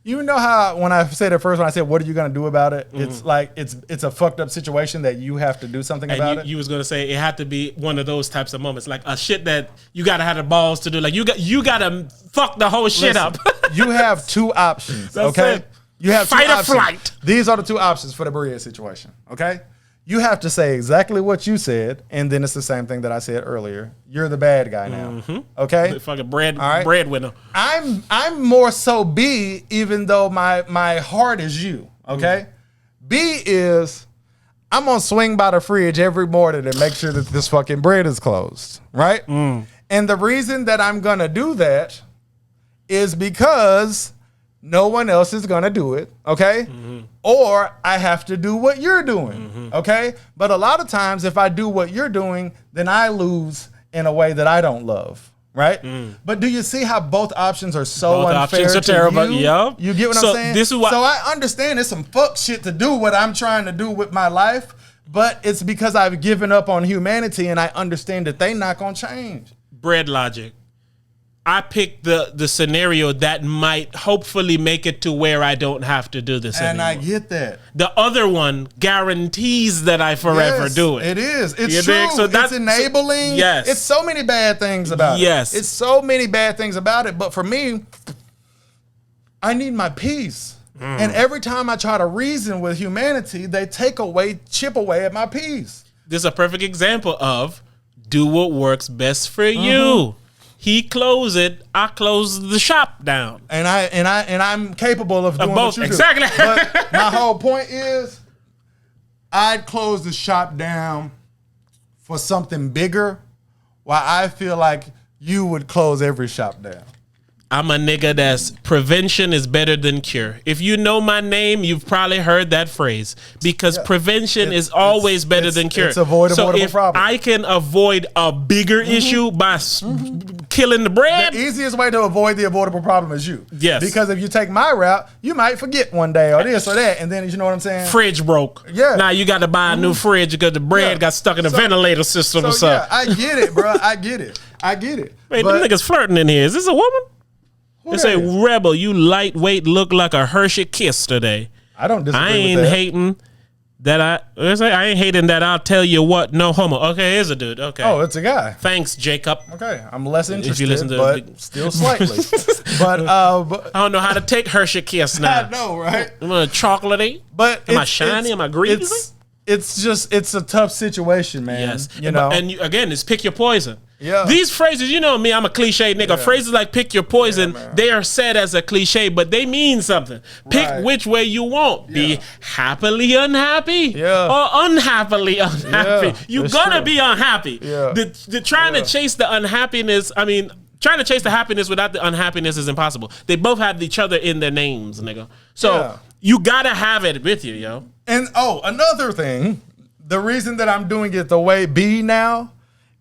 You know how when I said it first, when I said, what are you going to do about it? It's like, it's a fucked up situation that you have to do something about it. You was going to say it had to be one of those types of moments, like a shit that you got to have the balls to do. Like you got to fuck the whole shit up. You have two options, okay? It. You have fight two or options. flight. These are the two options for the bread situation, okay? You have to say exactly what you said, and then it's the same thing that I said earlier. You're the bad guy now, okay? The fucking breadwinner. I'm more so B, even though my heart is you, okay? B is I'm gonna swing by the fridge every morning and make sure that this fucking bread is closed, right? And the reason that I'm gonna do that is because no one else is gonna do it, okay? Or I have to do what you're doing, okay? But a lot of times if I do what you're doing, then I lose in a way that I don't love, right? But do you see how both options are so Both unfair options are to terrible. you? Yep. You get what So I'm saying? this is why- So I understand it's some fuck shit to do what I'm trying to do with my life, but it's because I've given up on humanity and I understand that they not gonna change. Bread logic. I picked the scenario that might hopefully make it to where I don't have to do this And anymore. I get that. The other one guarantees that I forever do it. It is. It's You true. dig? So it's enabling. yes. It's so many bad things about it. Yes. It's so many bad things about it. But for me, I need my peace. And every time I try to reason with humanity, they chip away at my peace. This is a perfect example of do what works best for you. He closed it. I closed the shop down. And I'm capable of doing both. What you Exactly. do. But my whole point is, I'd close the shop down for something bigger, while I feel like you would close every shop down. I'm a nigga that's prevention is better than cure. If you know my name, you've probably heard that phrase, because prevention is always better than cure. It's avoidable if problem. I can avoid a bigger issue by killing the bread. The easiest way to avoid the avoidable problem is you. Yes. Because if you take my route, you might forget one day or this or that, and then you know what I'm saying? Fridge broke. Yeah. Now you got to buy a new fridge because the bread got stuck in the ventilator system or something. Yeah, I get it, bro. I get it. Wait, them niggas flirting in here. Is this a woman? They say, is? Rebel, you lightweight look like a Hershey Kiss today. I don't disagree I ain't with that. hating that I ain't hating that I'll tell you what, no homo. Okay, here's a dude. Okay. Oh, it's a guy. Thanks, Jacob. Okay, I'm less interested, If you listen to but still slightly. but I don't know how to take Hershey Kiss now. I know, right? Am I chocolatey? But Am I shiny? Am I greasy? It's a tough situation, man. Yes. You know, And again, it's pick your poison. Yeah. These phrases, you know me, I'm a cliche nigga. Yeah. Phrases like pick your poison, man. they are said as a cliche, but they mean something. Pick Right. which way you want. Be happily unhappy or unhappily unhappy. Yeah, You're that's gonna true. be unhappy. Yeah. The trying to chase the unhappiness, trying to chase the happiness without the unhappiness is impossible. They both have each other in their names, nigga. So you gotta have it with you, yo. And another thing, the reason that I'm doing it the way B now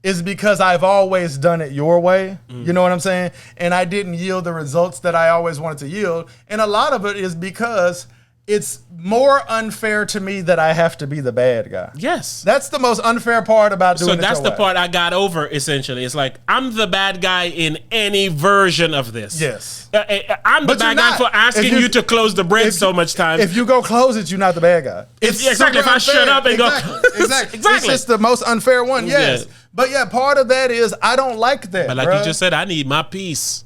is because I've always done it your way. You know what I'm saying? And I didn't yield the results that I always wanted to yield. And a lot of it is because it's more unfair to me that I have to be the bad guy. Yes. That's the most unfair part about doing it. So that's your the way. part I got over, essentially. It's like, I'm the bad guy in any version of this. Yes. I'm the But bad you're guy not. for asking If you to close the bread so much time. If you go close it, you're not the bad guy. Exactly. If I shut up and go. Exactly. It's just the most unfair one, yes. Yeah. But yeah, part of that is I don't like that. But like bruh. you just said, I need my peace.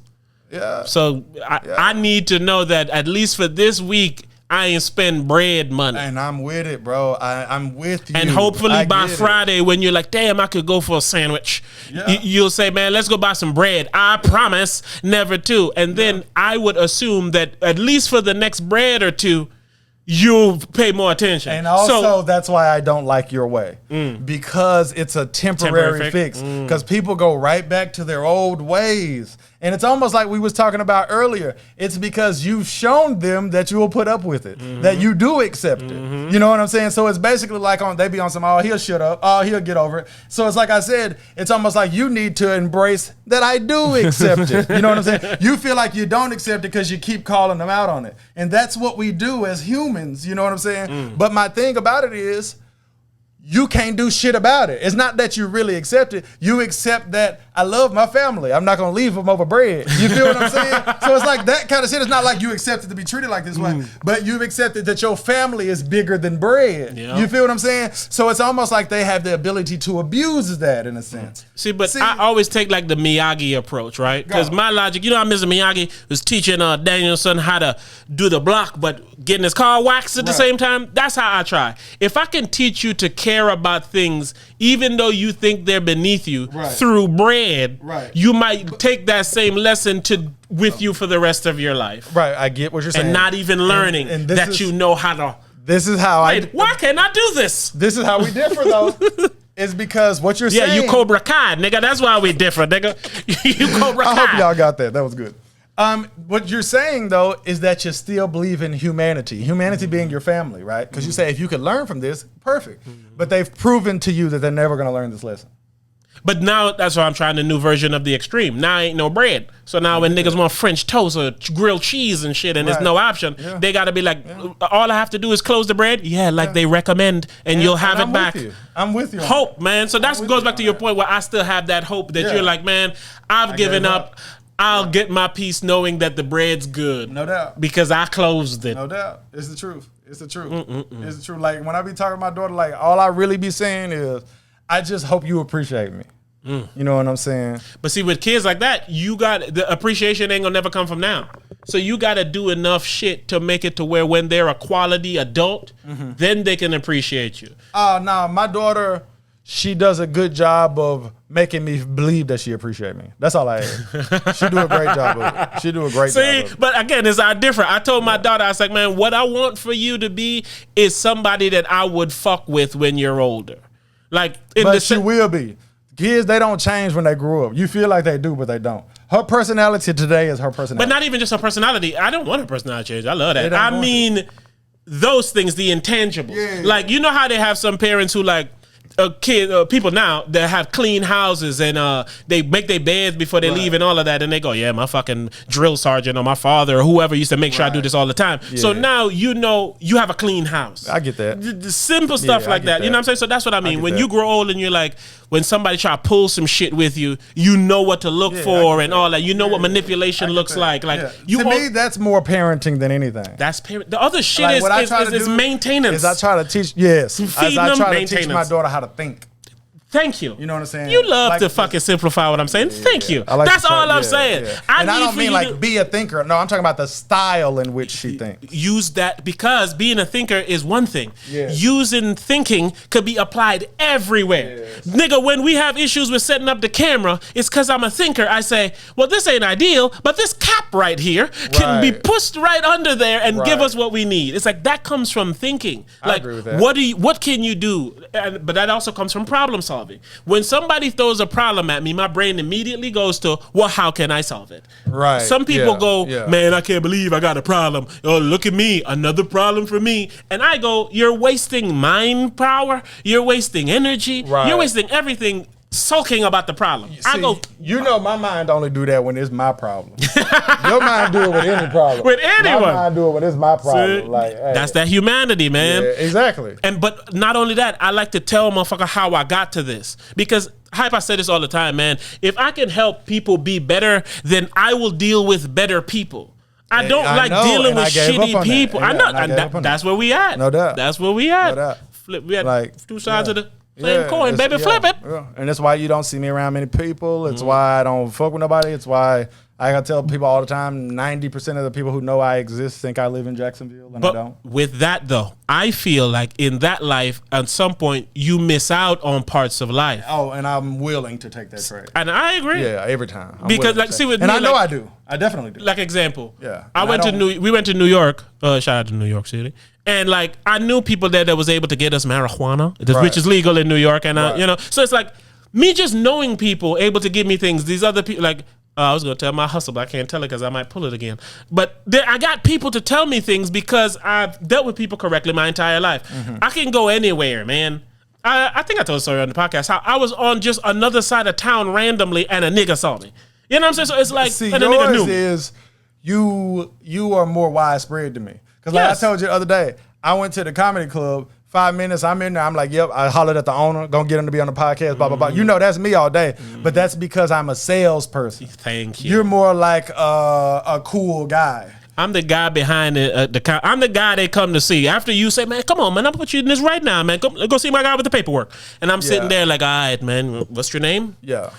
Yeah. So I need to know that at least for this week, I ain't spend bread money. And I'm with it, bro. I'm with you. And hopefully I by get it. Friday, when you're like, damn, I could go for a sandwich, you'll say, man, let's go buy some bread. I promise never to. And then I would assume that at least for the next bread or two, you'll pay more attention. And also, that's why I don't like your way. Because it's a temporary fix. Because people go right back to their old ways. And it's almost like we was talking about earlier. It's because you've shown them that you will put up with it, that you do accept it. You know what I'm saying? So it's basically like they be on some, oh, he'll shut up, oh, he'll get over it. So it's like I said, it's almost like you need to embrace that I do accept it. You know what I'm saying? You feel like you don't accept it because you keep calling them out on it. And that's what we do as humans. You know what I'm saying? But my thing about it is, you can't do shit about it. It's not that you really accept it. You accept that I love my family. I'm not going to leave them over bread. You feel what I'm saying? So it's like that kind of shit. It's not like you accepted to be treated like this way, but you've accepted that your family is bigger than bread. Yeah. You feel what I'm saying? So it's almost like they have the ability to abuse that in a sense. See, I always take like the Miyagi approach, right? Because my logic, you know how Mr. Miyagi was teaching Danielson how to do the block, but getting his car waxed at the same time? That's how I try. If I can teach you to care about things, even though you think they're beneath you, through bread, you might take that same lesson with you for the rest of your life. Right, I get what you're saying. And not even learning that you know how to. This is how why can't I do this? This is how we differ, though. Is because what you're saying. Yeah, you Cobra Kai, nigga. That's why we differ, nigga. You Cobra Kai. I hope y'all got that. That was good. What you're saying, though, is that you still believe in humanity. Humanity being your family, right? Because you say, if you could learn from this, perfect. But they've proven to you that they're never going to learn this lesson. But now, that's why I'm trying the new version of the extreme. Now ain't no bread. So now when niggas want French toast or grilled cheese and shit and there's no option, they got to be like, all I have to do is close the bread? Yeah, like they recommend, and you'll have it back. I'm with you. Hope, man. So that goes back to your point where I still have that hope that you're like, man, I've given up. I'll get my peace knowing that the bread's good. No doubt. Because I closed it. No doubt. It's the truth. It's the truth. It's the truth. Like, when I be talking to my daughter, like, all I really be saying is, I just hope you appreciate me. You know what I'm saying? But see, with kids like that, you got the appreciation ain't gonna never come from now. So you got to do enough shit to make it to where when they're a quality adult, then they can appreciate you. Oh, no, my daughter, she does a good job of making me believe that she appreciates me. That's all I ask. She do a great job of it. She do a great job of it. But again, it's different. I told my daughter, I was like, man, what I want for you to be is somebody that I would fuck with when you're older. Like, she will be. Kids, they don't change when they grow up. You feel like they do, but they don't. Her personality today is her personality. But not even just her personality. I don't want her personality change. I love that. I mean, those things, the intangibles. Yeah. Like, you know how they have some parents who like, people now that have clean houses and they make their beds before they leave and all of that, and they go, yeah, my fucking drill sergeant or my father or whoever used to make sure I do this all the time. Yeah. So now you know you have a clean house. I get that. The simple stuff like that. You know what I'm saying? So that's what I mean. When you grow old and you're like, when somebody try to pull some shit with you, you know what to look for and all that. You know what manipulation looks like. Like to me, that's more parenting than anything. That's The other shit like is maintenance. Is I try to teach. Yes, I try to teach my daughter how to think. Thank you. You know what I'm saying? You love to fucking simplify what I'm saying. Thank you. That's all I'm saying. And I don't mean like be a thinker. No, I'm talking about the style in which she thinks. Use that, because being a thinker is one thing. Using thinking could be applied everywhere. Nigga, when we have issues with setting up the camera, it's because I'm a thinker. I say, well, this ain't ideal, but this cap right here can be pushed right under there and give us what we need. It's like that comes from thinking. Like, I agree with that. What can you do? But that also comes from problem solving. When somebody throws a problem at me, my brain immediately goes to, well, how can I solve it? Right. Some people go, man, I can't believe I got a problem. Oh, look at me, another problem for me. And I go, you're wasting mind power. You're wasting energy. You're wasting everything sulking about the problem. I go, you know, my mind only do that when it's my problem. Your mind do it with any problem. With anyone. My mind do it when it's my problem. See, like, hey. That's that humanity, man. Yeah, exactly. But not only that, I like to tell a motherfucker how I got to this. Because Hype, I say this all the time, man. If I can help people be better, then I will deal with better people. I don't like dealing with shitty people. I know. That's where we at. No doubt. That's where we at. No doubt. We had like two sides of the same coin, baby. Flip it. Yeah. And that's why you don't see me around many people. It's why I don't fuck with nobody. It's why I gotta tell people all the time, 90% of the people who know I exist think I live in Jacksonville, and I don't. With that, though, I feel like in that life, at some point, you miss out on parts of life. Oh, and I'm willing to take that trade. And I agree. Yeah, every time. Because, like, see, with me, I know I do. I definitely do. Like, example. Yeah. We went to New York. Shout out to New York City. And, like, I knew people there that was able to get us marijuana, which is legal in New York. And, you know, so it's like me just knowing people able to give me things. These other people, like, I was going to tell my hustle, but I can't tell it because I might pull it again. But I got people to tell me things because I've dealt with people correctly my entire life. I can go anywhere, man. I think I told a story on the podcast how I was on just another side of town randomly and a nigga saw me. You know what I'm saying? So it's like, see, and a nigga knew yours me. is you are more widespread than me. Because like I told you the other day, I went to the comedy club. 5 minutes, I'm in there. I'm like, yep. I hollered at the owner, gonna get him to be on the podcast. Blah blah blah. You know, that's me all day. But that's because I'm a salesperson. Thank you. You're more like a cool guy. I'm the guy behind I'm the guy they come to see. After you say, man, come on, man, I'll put you in this right now, man. Go see my guy with the paperwork. And I'm sitting there like, all right, man, what's your name? Yeah.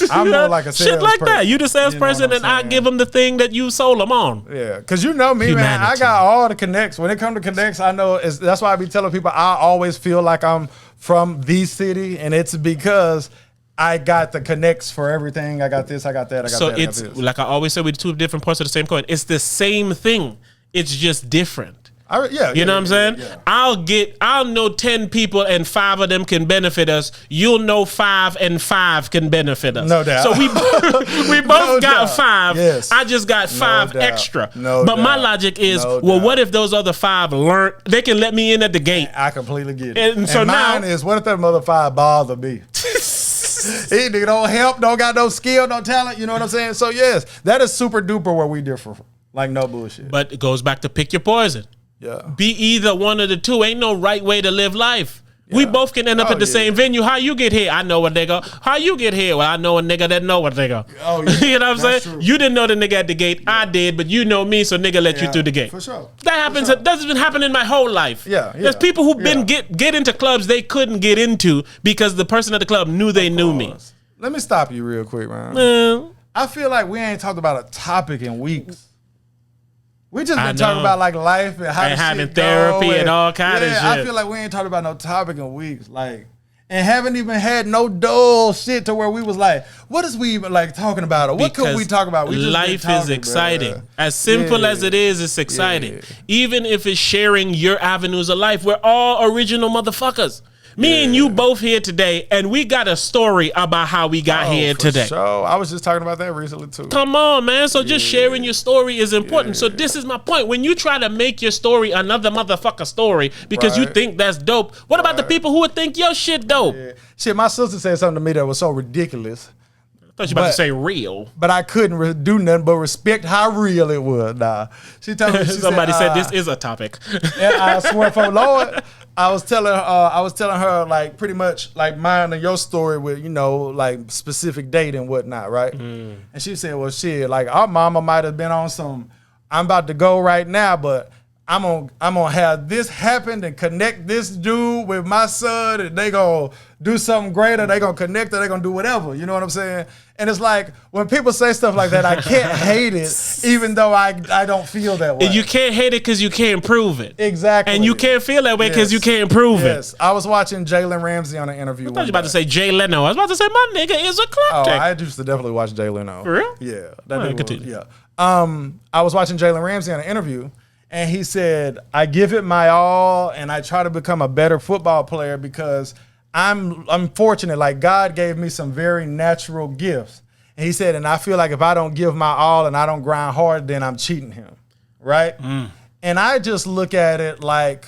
I'm more like a salesperson. Shit like that. You the salesperson, and I give them the thing that you sold them on. Yeah, because you know me, man. I got all the connects. When it comes to connects, I know that's why I be telling people I always feel like I'm from the city, and it's because I got the connects for everything. I got this, I got that, I got that. So it's like I always say, with two different parts of the same coin. It's the same thing. It's just different. You know what I'm saying? Yeah. I'll know 10 people and 5 of them can benefit us. You'll know 5 and 5 can benefit us. No doubt. So we both got 5. Yes. I just got 5 extra. But my logic is, well, what if those other 5 learn? They can let me in at the gate. I completely get it. And so mine is, what if that mother 5 bother me? He nigga don't help, don't got no skill, no talent. You know what I'm saying? So yes, that is super duper where we differ. Like no bullshit. But it goes back to pick your poison. Yeah. Be either one of the two. Ain't no right way to live life. Yeah. We both can end up at the same venue. How you get here? I know a nigga. How you get here? Well, I know a nigga that know a nigga. Oh, yeah. You know what I'm saying? True. You didn't know the nigga at the gate. Yeah. I did, but you know me, so nigga let you through the gate. For sure. That happens. That's been happening my whole life. Yeah. There's people who've been get into clubs they couldn't get into because the person at the club knew they knew me. Let me stop you real quick, man. I feel like we ain't talked about a topic in weeks. We just been talking about like life and how and the having shit therapy go and all kind of shit. I feel like we ain't talked about no topic in weeks, like, and haven't even had no dull shit to where we was like, what is we even like talking about, or what could we talk about? We just life is exciting. Bro. As simple as it is, it's exciting. Yeah. Even if it's sharing your avenues of life, we're all original motherfuckers. Me and you both here today, and we got a story about how we got here today. Sure. I was just talking about that recently too. Come on, man. So just sharing your story is important. So this is my point. When you try to make your story another motherfucker story because you think that's dope, what about the people who would think your shit dope? Yeah. Shit, my sister said something to me that was so ridiculous. I thought you were about to say real. But I couldn't do nothing but respect how real it was. Nah. She told me, somebody said this is a topic. And I swear for Lord, I was telling her like pretty much like mine and your story with, you know, like specific date and whatnot, right? And she said, well, shit, like our mama might have been on some, I'm about to go right now, but I'm gonna have this happen and connect this dude with my son, and they gonna do something greater. They gonna connect, or they gonna do whatever. You know what I'm saying? And it's like when people say stuff like that, I can't hate it, even though I don't feel that way. You can't hate it because you can't prove it. Exactly. And you can't feel that way because you can't prove it. Yes. I was watching Jalen Ramsey on an interview. I thought you were about to say Jay Leno. I was about to say my nigga is a clock. Oh, I used to definitely watch Jay Leno. For real? Yeah. Continue. I was watching Jalen Ramsey on an interview. And he said, I give it my all and I try to become a better football player because I'm fortunate. Like God gave me some very natural gifts. And he said, and I feel like if I don't give my all and I don't grind hard, then I'm cheating him. Right? And I just look at it like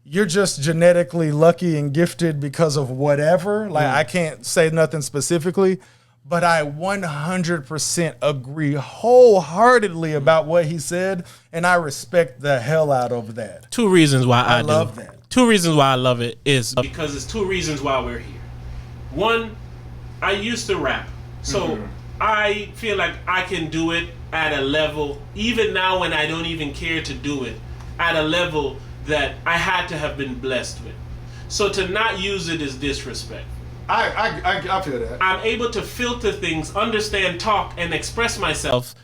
you're just genetically lucky and gifted because of whatever. Like I can't say nothing specifically. But I 100% agree wholeheartedly about what he said, and I respect the hell out of that. Two reasons why I love that. Two reasons why I love it is because it's two reasons why we're here. One, I used to rap, so I feel like I can do it at a level, even now when I don't even care to do it, at a level that I had to have been blessed with. So to not use it is disrespect. I feel that. I'm able to filter things, understand, talk, and express myself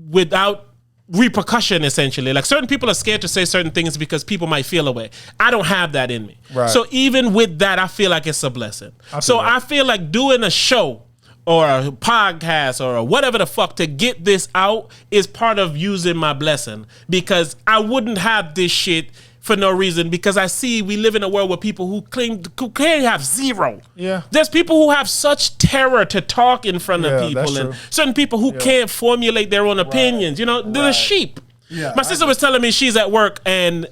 without repercussion, essentially. Like certain people are scared to say certain things because people might feel away. I don't have that in me. Right. So even with that, I feel like it's a blessing. I feel like doing a show or a podcast or whatever the fuck to get this out is part of using my blessing, because I wouldn't have this shit for no reason, because I see we live in a world where people who can't have zero. Yeah. There's people who have such terror to talk in front of people, and certain people who can't formulate their own opinions. You know, they're the sheep. Yeah, my sister was telling me she's at work and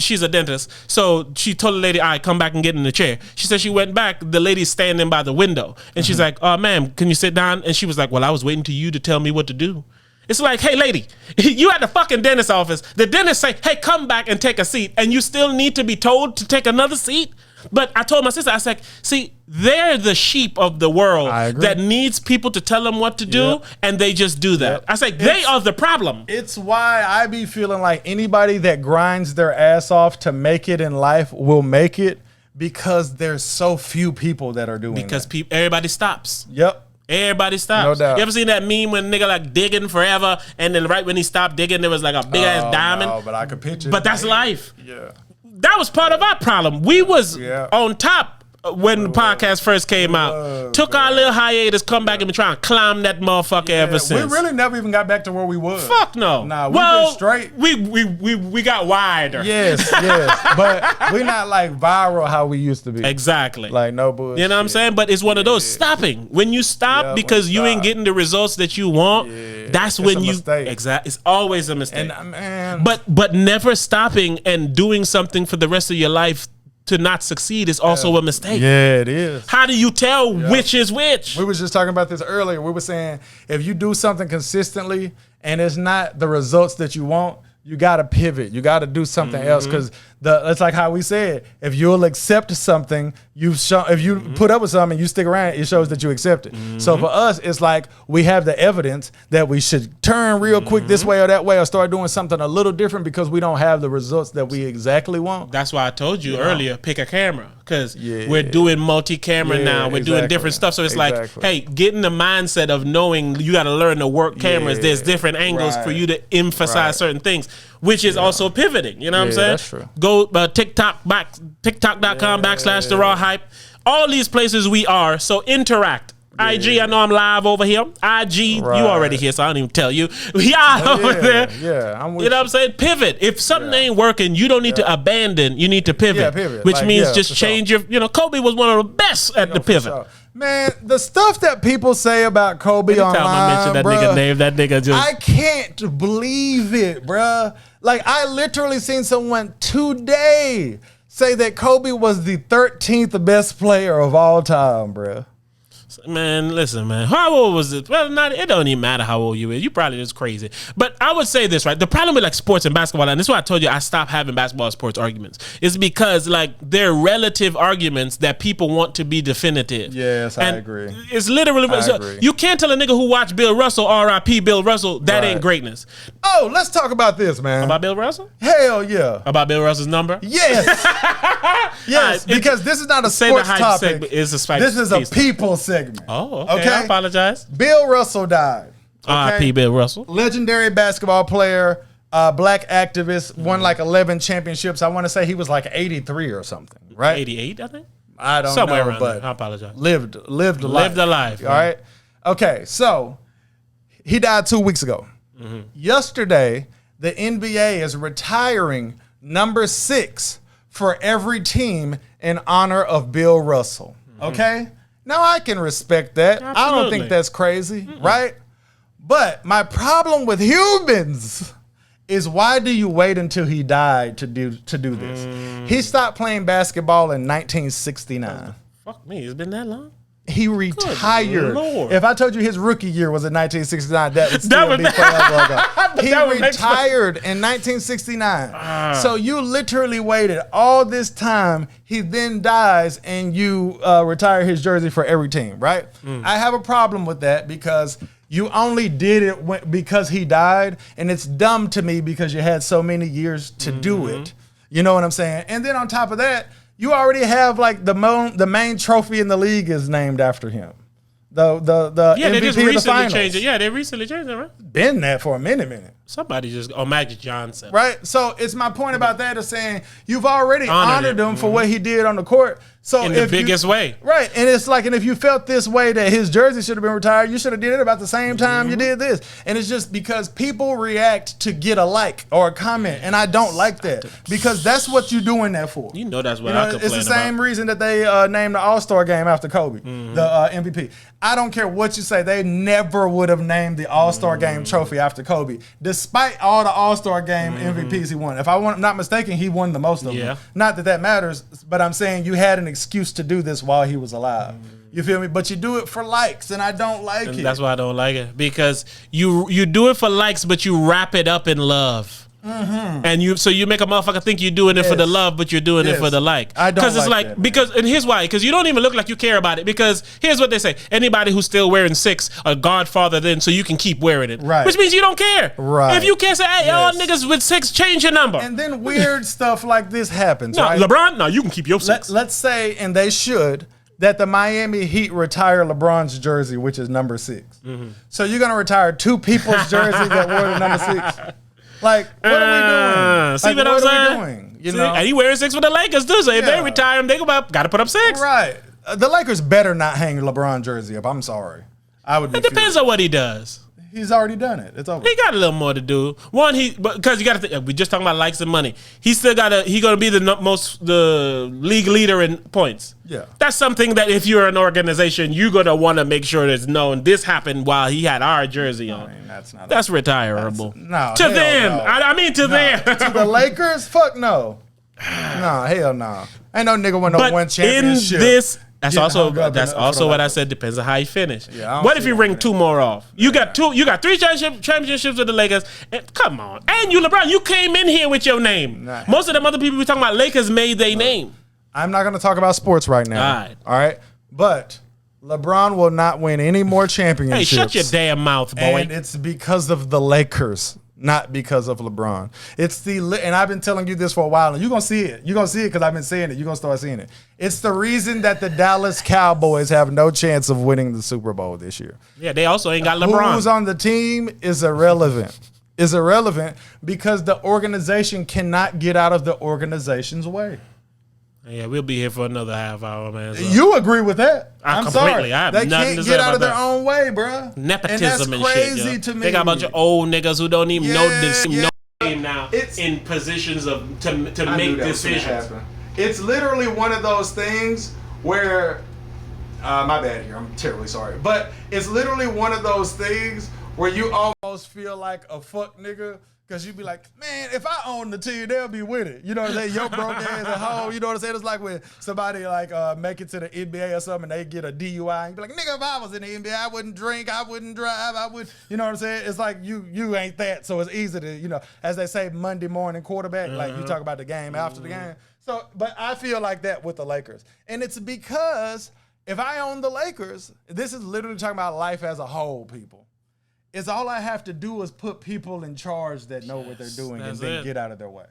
she's a dentist. So she told the lady, all right, come back and get in the chair. She said she went back. The lady's standing by the window. And she's like, ma'am, can you sit down? And she was like, well, I was waiting to you to tell me what to do. It's like, hey, lady, you at the fucking dentist office. The dentist say, hey, come back and take a seat. And you still need to be told to take another seat? But I told my sister, I said, see, they're the sheep of the world that needs people to tell them what to do, and they just do that. I say, they are the problem. It's why I be feeling like anybody that grinds their ass off to make it in life will make it, because there's so few people that are doing it. Because everybody stops. Yep. Everybody stops. No doubt. You ever seen that meme when a nigga like digging forever, and then right when he stopped digging, there was like a big ass diamond? No, but I could picture it. But that's life. Yeah. That was part of our problem. We was on top when the podcast first came out. Took our little hiatus, come back and been trying to climb that motherfucker ever since. We really never even got back to where we was. Fuck no. Nah, we've been straight. We got wider. Yes. But we're not like viral how we used to be. Exactly. Like no bullshit. You know what I'm saying? But it's one of those stopping. When you stop because you ain't getting the results that you want, that's when you exactly. It's always a mistake. And man, but never stopping and doing something for the rest of your life to not succeed is also a mistake. Yeah, it is. How do you tell which is which? We was just talking about this earlier. We were saying if you do something consistently and it's not the results that you want, you got to pivot. You got to do something else, because it's like how we said, if you'll accept something, if you put up with something, you stick around, it shows that you accept it. So for us, it's like we have the evidence that we should turn real quick this way or that way, or start doing something a little different because we don't have the results that we exactly want. That's why I told you earlier, pick a camera, because we're doing multi-camera now. We're doing different stuff. So it's like, hey, get in the mindset of knowing you got to learn to work cameras. There's different angles for you to emphasize certain things. which is also pivoting. You know what I'm saying? That's true. Go TikTok.com/ the Raw Hype. All these places we are. So interact. IG, I know I'm live over here. IG, you already here, so I don't even tell you. Y'all over there. Yeah, I'm with you know what I'm saying? Pivot. If something ain't working, you don't need to abandon. You need to pivot. Yeah, pivot. Which Like, means just change your, Kobe was one of the best at the pivot. Sure. Man, the stuff that people say about Kobe Anytime online, I mention that nigga name, that nigga just... I can't believe it, bruh. Like, I literally seen someone today say that Kobe was the 13th best player of all time, bruh. Man, listen, man. How old was it? Well, it don't even matter how old you is. You probably just crazy. But I would say this, right? The problem with like sports and basketball, and this is why I told you I stopped having basketball sports arguments, is because like they're relative arguments that people want to be definitive. Yes, and I agree. It's literally agree. You can't tell a nigga who watched Bill Russell, R.I.P. Bill Russell, that ain't greatness. Oh, let's talk about this, man. About Bill Russell? Hell yeah. About Bill Russell's number? Yes. Yes, because this is not a sports topic. This is a people segment. Oh, okay. I apologize. Bill Russell died. R.I.P. Bill Russell. Legendary basketball player, black activist, won like 11 championships. I want to say he was like 83 or something, right? 88, I think. I don't Somewhere know, around but there. I apologize. Lived a life. Lived a life. All right. Okay, so he died 2 weeks ago. Yesterday, the NBA is retiring number 6 for every team in honor of Bill Russell. Okay? Now, I can respect that. Absolutely. I don't think that's crazy, right? But my problem with humans is why do you wait until he died to do this? He stopped playing basketball in 1969. Fuck me, it's been that long? He retired. Lord. If I told you his rookie year was in 1969, that would still be forever ago. He retired in 1969. So you literally waited all this time. He then dies and you retire his jersey for every team, right? I have a problem with that because you only did it because he died, and it's dumb to me because you had so many years to do it. You know what I'm saying? And then on top of that, you already have like the main trophy in the league is named after him. The MVP they just of the recently finals. changed it. Yeah, they recently changed it, right? Been that for a minute. Somebody just Magic Johnson. Right? So it's my point about that is saying you've already honored him for what he did on the court. So in the biggest way. Right. And it's like, and if you felt this way that his jersey should have been retired, you should have did it about the same time you did this. And it's just because people react to get a like or a comment. And I don't like that because that's what you're doing that for. You know that's what I complain about. It's the same reason that they named the All-Star game after Kobe, the MVP. I don't care what you say. They never would have named the All-Star game trophy after Kobe, despite all the All-Star game MVPs he won. If I'm not mistaken, he won the most of them. Not that matters, but I'm saying you had an excuse to do this while he was alive. You feel me? But you do it for likes, and I don't like it. That's why I don't like it, because you do it for likes, but you wrap it up in love. And you make a motherfucker think you're doing it for the love, but you're doing it for the like. I don't because it's like that, because and here's why, because you don't even look like you care about it. Because here's what they say: anybody who's still wearing 6, a godfather, then so you can keep wearing it, right? Which means you don't care, right? If you can't say, hey, y'all niggas with 6, change your number. And then weird stuff like this happens. No, right? LeBron, no, you can keep your 6. Let's say, and they should, that the Miami Heat retire LeBron's jersey, which is number 6. So you're gonna retire 2 people's jersey that wore the number 6. Like, what are we doing? See what I'm saying? You know? And he wearing 6 for the Lakers too. So if they retire him, they got to put up 6. Right. The Lakers better not hang LeBron jersey up. I'm sorry. I would. It depends on what he does. He's already done it. It's over. He got a little more to do. One, because you got to think. We just talking about likes and money. He still got He gonna be the league leader in points. Yeah, that's something that if you're an organization, you're gonna want to make sure it's known. This happened while he had our jersey on. I mean, that's retirable. No, to them. No. I mean to them. To the Lakers, fuck no. No, hell no. Ain't no nigga win no one championship. In this. That's also what I said. Depends on how you finish. Yeah, what if you ring 2 more off? You got 3 championships with the Lakers. And, come on, and you LeBron, you came in here with your name. Nah. Most of them other people we talking about Lakers made their name. I'm not going to talk about sports right now. All right, but LeBron will not win any more championships. Hey, shut your damn mouth, boy. And it's because of the Lakers. Not because of LeBron. And I've been telling you this for a while, and you're going to see it. You're going to see it because I've been saying it. You're going to start seeing it. It's the reason that the Dallas Cowboys have no chance of winning the Super Bowl this year. Yeah, they also ain't got LeBron. Who's on the team is irrelevant. is irrelevant because the organization cannot get out of the organization's way. Yeah, we'll be here for another half hour, man. So. You agree with that? I'm sorry. I have they nothing can't to say get about out of their that. own way, bro. Nepotism and crazy shit. To me. They got a bunch of old niggas who don't even know this yeah. name now in positions of to make decisions. It's literally one of those things where, my bad here. I'm terribly sorry, but it's literally one of those things where you almost feel like a fuck nigga. Cause you be like, man, if I own the team, they'll be with it. You know what I'm saying? Your broke ass at home. You know what I'm saying? It's like when somebody like make it to the NBA or something, and they get a DUI, and you be like, nigga, if I was in the NBA, I wouldn't drink, I wouldn't drive, I would. You know what I'm saying? It's like you ain't that, so it's easy to, you know, as they say, Monday morning quarterback. Like you talk about the game after the game. So, but I feel like that with the Lakers, and it's because if I own the Lakers, this is literally talking about life as a whole, people. Is all I have to do is put people in charge that know what they're doing and then get out of their way.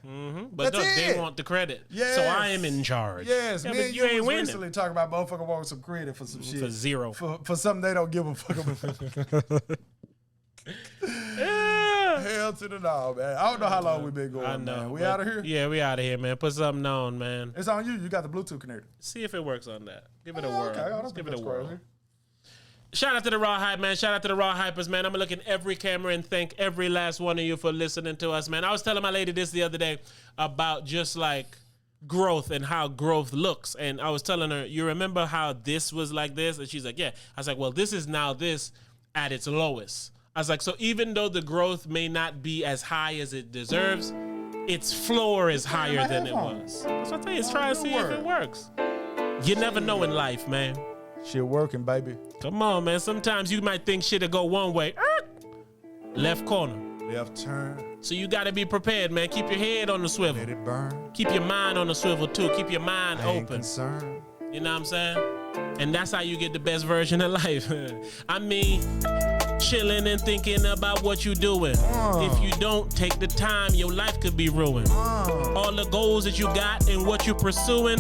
But look, they want the credit. Yes. So I am in charge. Yes, yeah, me and you ain't winning. Recently talking about motherfucker wanting some credit for some shit. For zero. For something they don't give a fuck about. Hell to the no, man. I don't know how long we've been going. I know. Man. We out of here? Yeah, we out of here, man. Put something on, man. It's on you. You got the Bluetooth connected. See if it works on that. Give it a whirl. Okay. Let's give it a whirl. Shout out to the Raw Hype, man. Shout out to the Raw Hypers, man. I'm going to look in every camera and thank every last one of you for listening to us, man. I was telling my lady this the other day about just like growth and how growth looks. And I was telling her, you remember how this was like this? And she's like, yeah. I was like, well, this is now this at its lowest. I was like, so even though the growth may not be as high as it deserves, its floor is higher than it was. That's what I tell you. It's trying to see if it works. You never know in life, man. Shit working, baby. Come on, man. Sometimes you might think shit'll go one way. Left corner. Left turn. So you got to be prepared, man. Keep your head on the swivel. Let it burn. Keep your mind on the swivel, too. Keep your mind open. Concerned. You know what I'm saying? And that's how you get the best version of life. I mean, chilling and thinking about what you're doing. If you don't take the time, your life could be ruined. All the goals that you got and what you're pursuing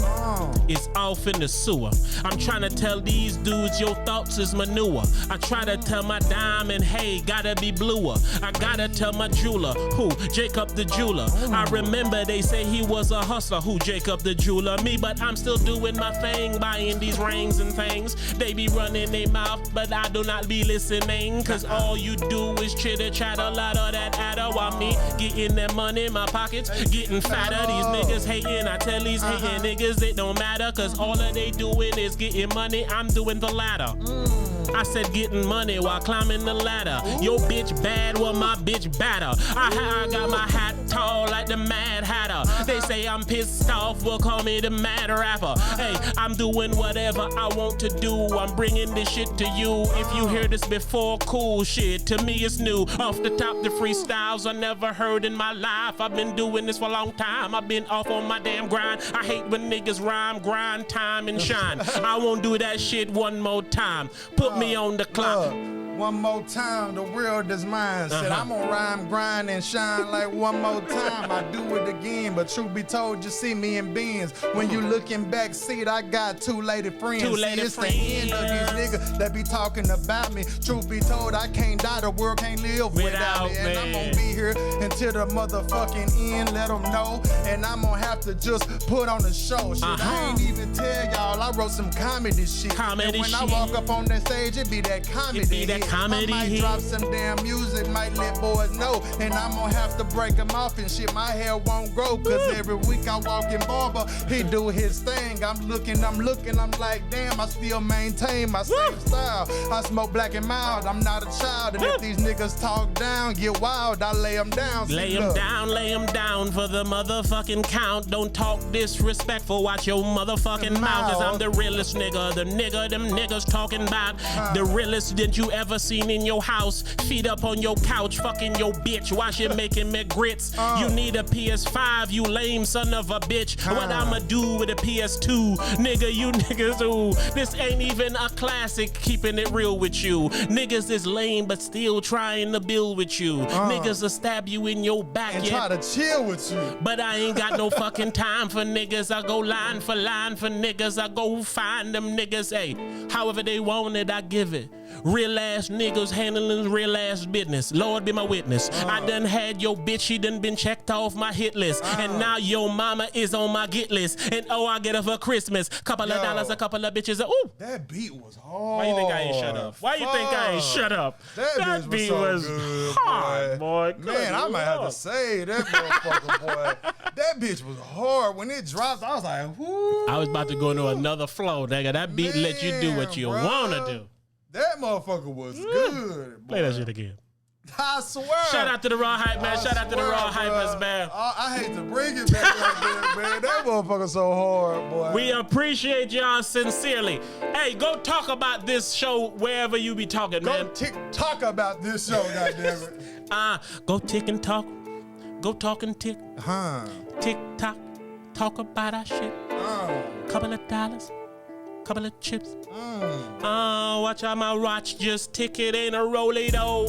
is off in the sewer. I'm trying to tell these dudes your thoughts is manure. I try to tell my diamond, hey, gotta be bluer. I gotta tell my jeweler, who? Jacob the jeweler. I remember they say he was a hustler, who? Jacob the jeweler. Me, but I'm still doing my thing, buying these rings and things. They be running their mouth, but I do not be listening. Cause all you do is chitter chat a lot of that adder while me getting that money in my pockets, getting fatter. These niggas hating, I tell these hating niggas it don't matter. Cause all that they doing is getting money, I'm doing the latter. I said getting money while climbing the ladder. Your bitch bad, well my bitch badder. I got my hat tall like the Mad Hatter. They say I'm pissed off, well call me the Mad Rapper. Hey, I'm doing whatever I want to do. I'm bringing this shit to you. If you hear this before, cool shit. To me it's new. Off the top, the freestyles I never heard in my life. I've been doing this for a long time. I've been off on my damn grind. I hate when niggas rhyme, grind, time, and shine. I won't do that shit one more time. Put me on the clock. One more time, the world is mine. Said I'm gonna rhyme, grind, and shine like one more time. I do it again, but truth be told, you see me in Benz. When you looking back seat, I got two lady friends. It's the end of these niggas that be talking about me. Truth be told, I can't die, the world can't live without me. And I'm gonna be here until the motherfucking end, let them know. And I'm gonna have to just put on a show. Shit, I ain't even tell y'all, I wrote some comedy shit. And when I walk up on that stage, it be that comedy. I might drop some damn music, might let boys know. And I'm gonna have to break them off and shit, my hair won't grow. Cause every week I walk in barber, he do his thing. I'm looking, I'm like, damn, I still maintain my same style. I smoke black and mild, I'm not a child. And if these niggas talk down, get wild, I lay them down. Lay them down for the motherfucking count. Don't talk disrespectful, watch your motherfucking mouth. Cause I'm the realest nigga, the nigga them niggas talking about. The realest that you ever seen in your house. Feet up on your couch, fucking your bitch, watch it making me grits. You need a PS5, you lame son of a bitch. What I'ma do with a PS2? Nigga, you niggas, ooh, this ain't even a classic, keeping it real with you. Niggas is lame, but still trying to build with you. Niggas will stab you in your back and try to chill with you. But I ain't got no fucking time for niggas. I go line for niggas. I go find them niggas. Hey, however they want it, I give it. Real ass niggas handling real ass business. Lord be my witness. I done had your bitch, she done been checked off my hit list. And now your mama is on my get list. And oh, I get her for Christmas. Couple of dollars, a couple of bitches. Ooh. That beat was hard. Why you think I ain't shut up? Why you think I ain't shut up? That beat was so good, hard, boy. Man, I might have to say that motherfucker, boy. That bitch was hard. When it dropped, I was like, whoo. I was about to go into another flow, nigga. That beat let you do what you want to do. That motherfucker was good. Boy. Play that shit again. I swear. Shout out to the Raw Hype, man. Shout out to the Raw Hypers, man. I hate to bring it back like that, man. That motherfucker so hard, boy. We appreciate y'all sincerely. Hey, go talk about this show wherever you be talking, man. Go talk about this show, goddammit. Go tick and talk. Go talk and tick. Tick tock. Talk about our shit. Couple of dollars. Couple of chips. Watch out my watch, just tick, it ain't a rollie though.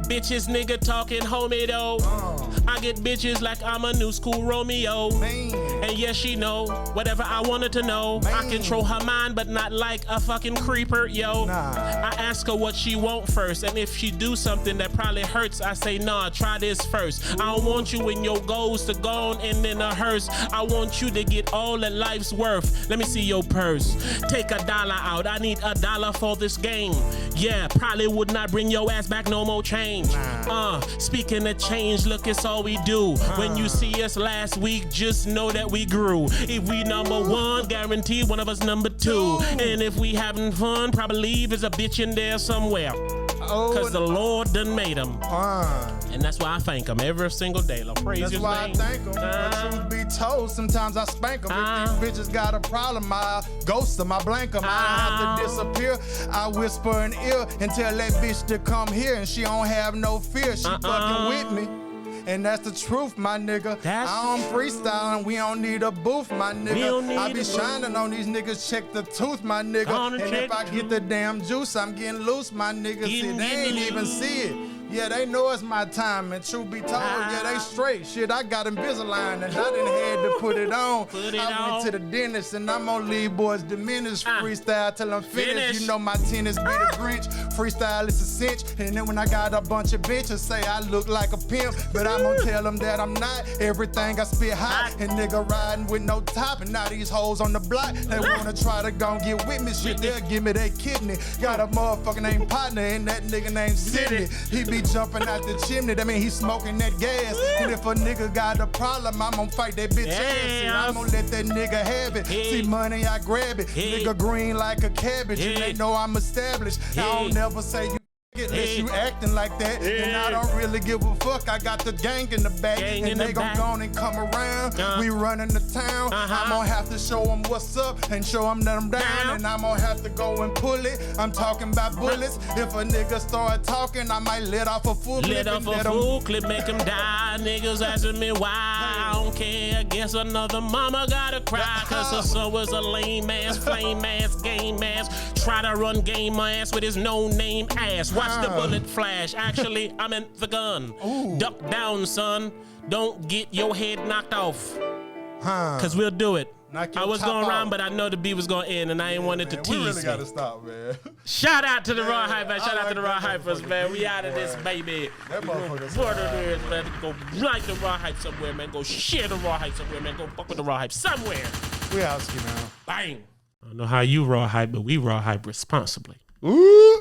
Bitches nigga talking homie though. I get bitches like I'm a new school Romeo. Man. And yes, she know whatever I wanted to know. Man. I control her mind, but not like a fucking creeper, yo. Nah. I ask her what she want first, and if she do something that probably hurts, I say, nah, try this first. Ooh. I don't want you in your goals to go on and in a hearse. I want you to get all that life's worth. Let me see your purse. Take $1 out. I need $1 for this game. Yeah, probably would not bring your ass back no more change. Speaking of change, look, it's all we do. When you see us last week, just know that we grew. If we number one, guarantee one of us number two. And if we having fun, probably there's a bitch in there somewhere. Cause the Lord done made them. And that's why I thank him every single day. Lord, praise that's his why name. I thank him. Truth be told, sometimes I spank them. If these bitches got a problem, I ghost them, I blank them. I have to disappear. I whisper in ear and tell that bitch to come here, and she don't have no fear. She fucking with me. And that's the truth, my nigga. I don't freestyle, we don't need a booth, my nigga. I be shining on these niggas, check the tooth, my nigga. And if I get the damn juice, I'm getting loose, my nigga. See, they ain't even see it. Yeah, they know it's my time, and truth be told, yeah, they straight. Shit, I got Invisalign, and I done had to put it on. I went to the dentist, and I'm gonna leave boys diminished. Freestyle till I'm finished. You know my tennis be the Grinch. Freestyle is a cinch. And then when I got a bunch of bitches say I look like a pimp, but I'm gonna tell them that I'm not. Everything I spit hot, and nigga riding with no top, and now these hoes on the block, they wanna try to gon' get with me. Shit, they'll give me their kidney. Got a motherfucker named Partner, and that nigga named Sidney. He be jumping out the chimney, that mean he smoking that gas. And if a nigga got a problem, I'm gonna fight that bitch ass. And I'm gonna let that nigga have it. See money, I grab it. Nigga green like a cabbage, and they know I'm established. I don't never say you unless you acting like that, and I don't really give a fuck. I got the gang in the back, and they gon' go on and come around. We running the town. I'm gonna have to show them what's up and show them that I'm down, and I'm gonna have to go and pull it. I'm talking about bullets. If a nigga start talking, I might let off a full clip. Let off a full clip, make him die. Niggas asking me why. I don't care. I guess another mama gotta cry, cause her son was a lame ass, flame ass, game ass. Try to run game ass with his no name ass. Watch the bullet flash. Actually, I meant the gun. Duck down, son. Don't get your head knocked off. Cause we'll do it. I was going around, but I know the beat was going to end, and I ain't wanted to tease we really gotta stop, man. Shout out to the Raw Hype, man. Shout out to the Raw Hypers, man. We out of this, baby. That motherfucker's man. Go like the Raw Hype somewhere, man. Go share the Raw Hype somewhere, man. Go fuck with the Raw Hype somewhere. We out, man. Bang. I don't know how you Raw Hype, but we Raw Hype responsibly. Ooh.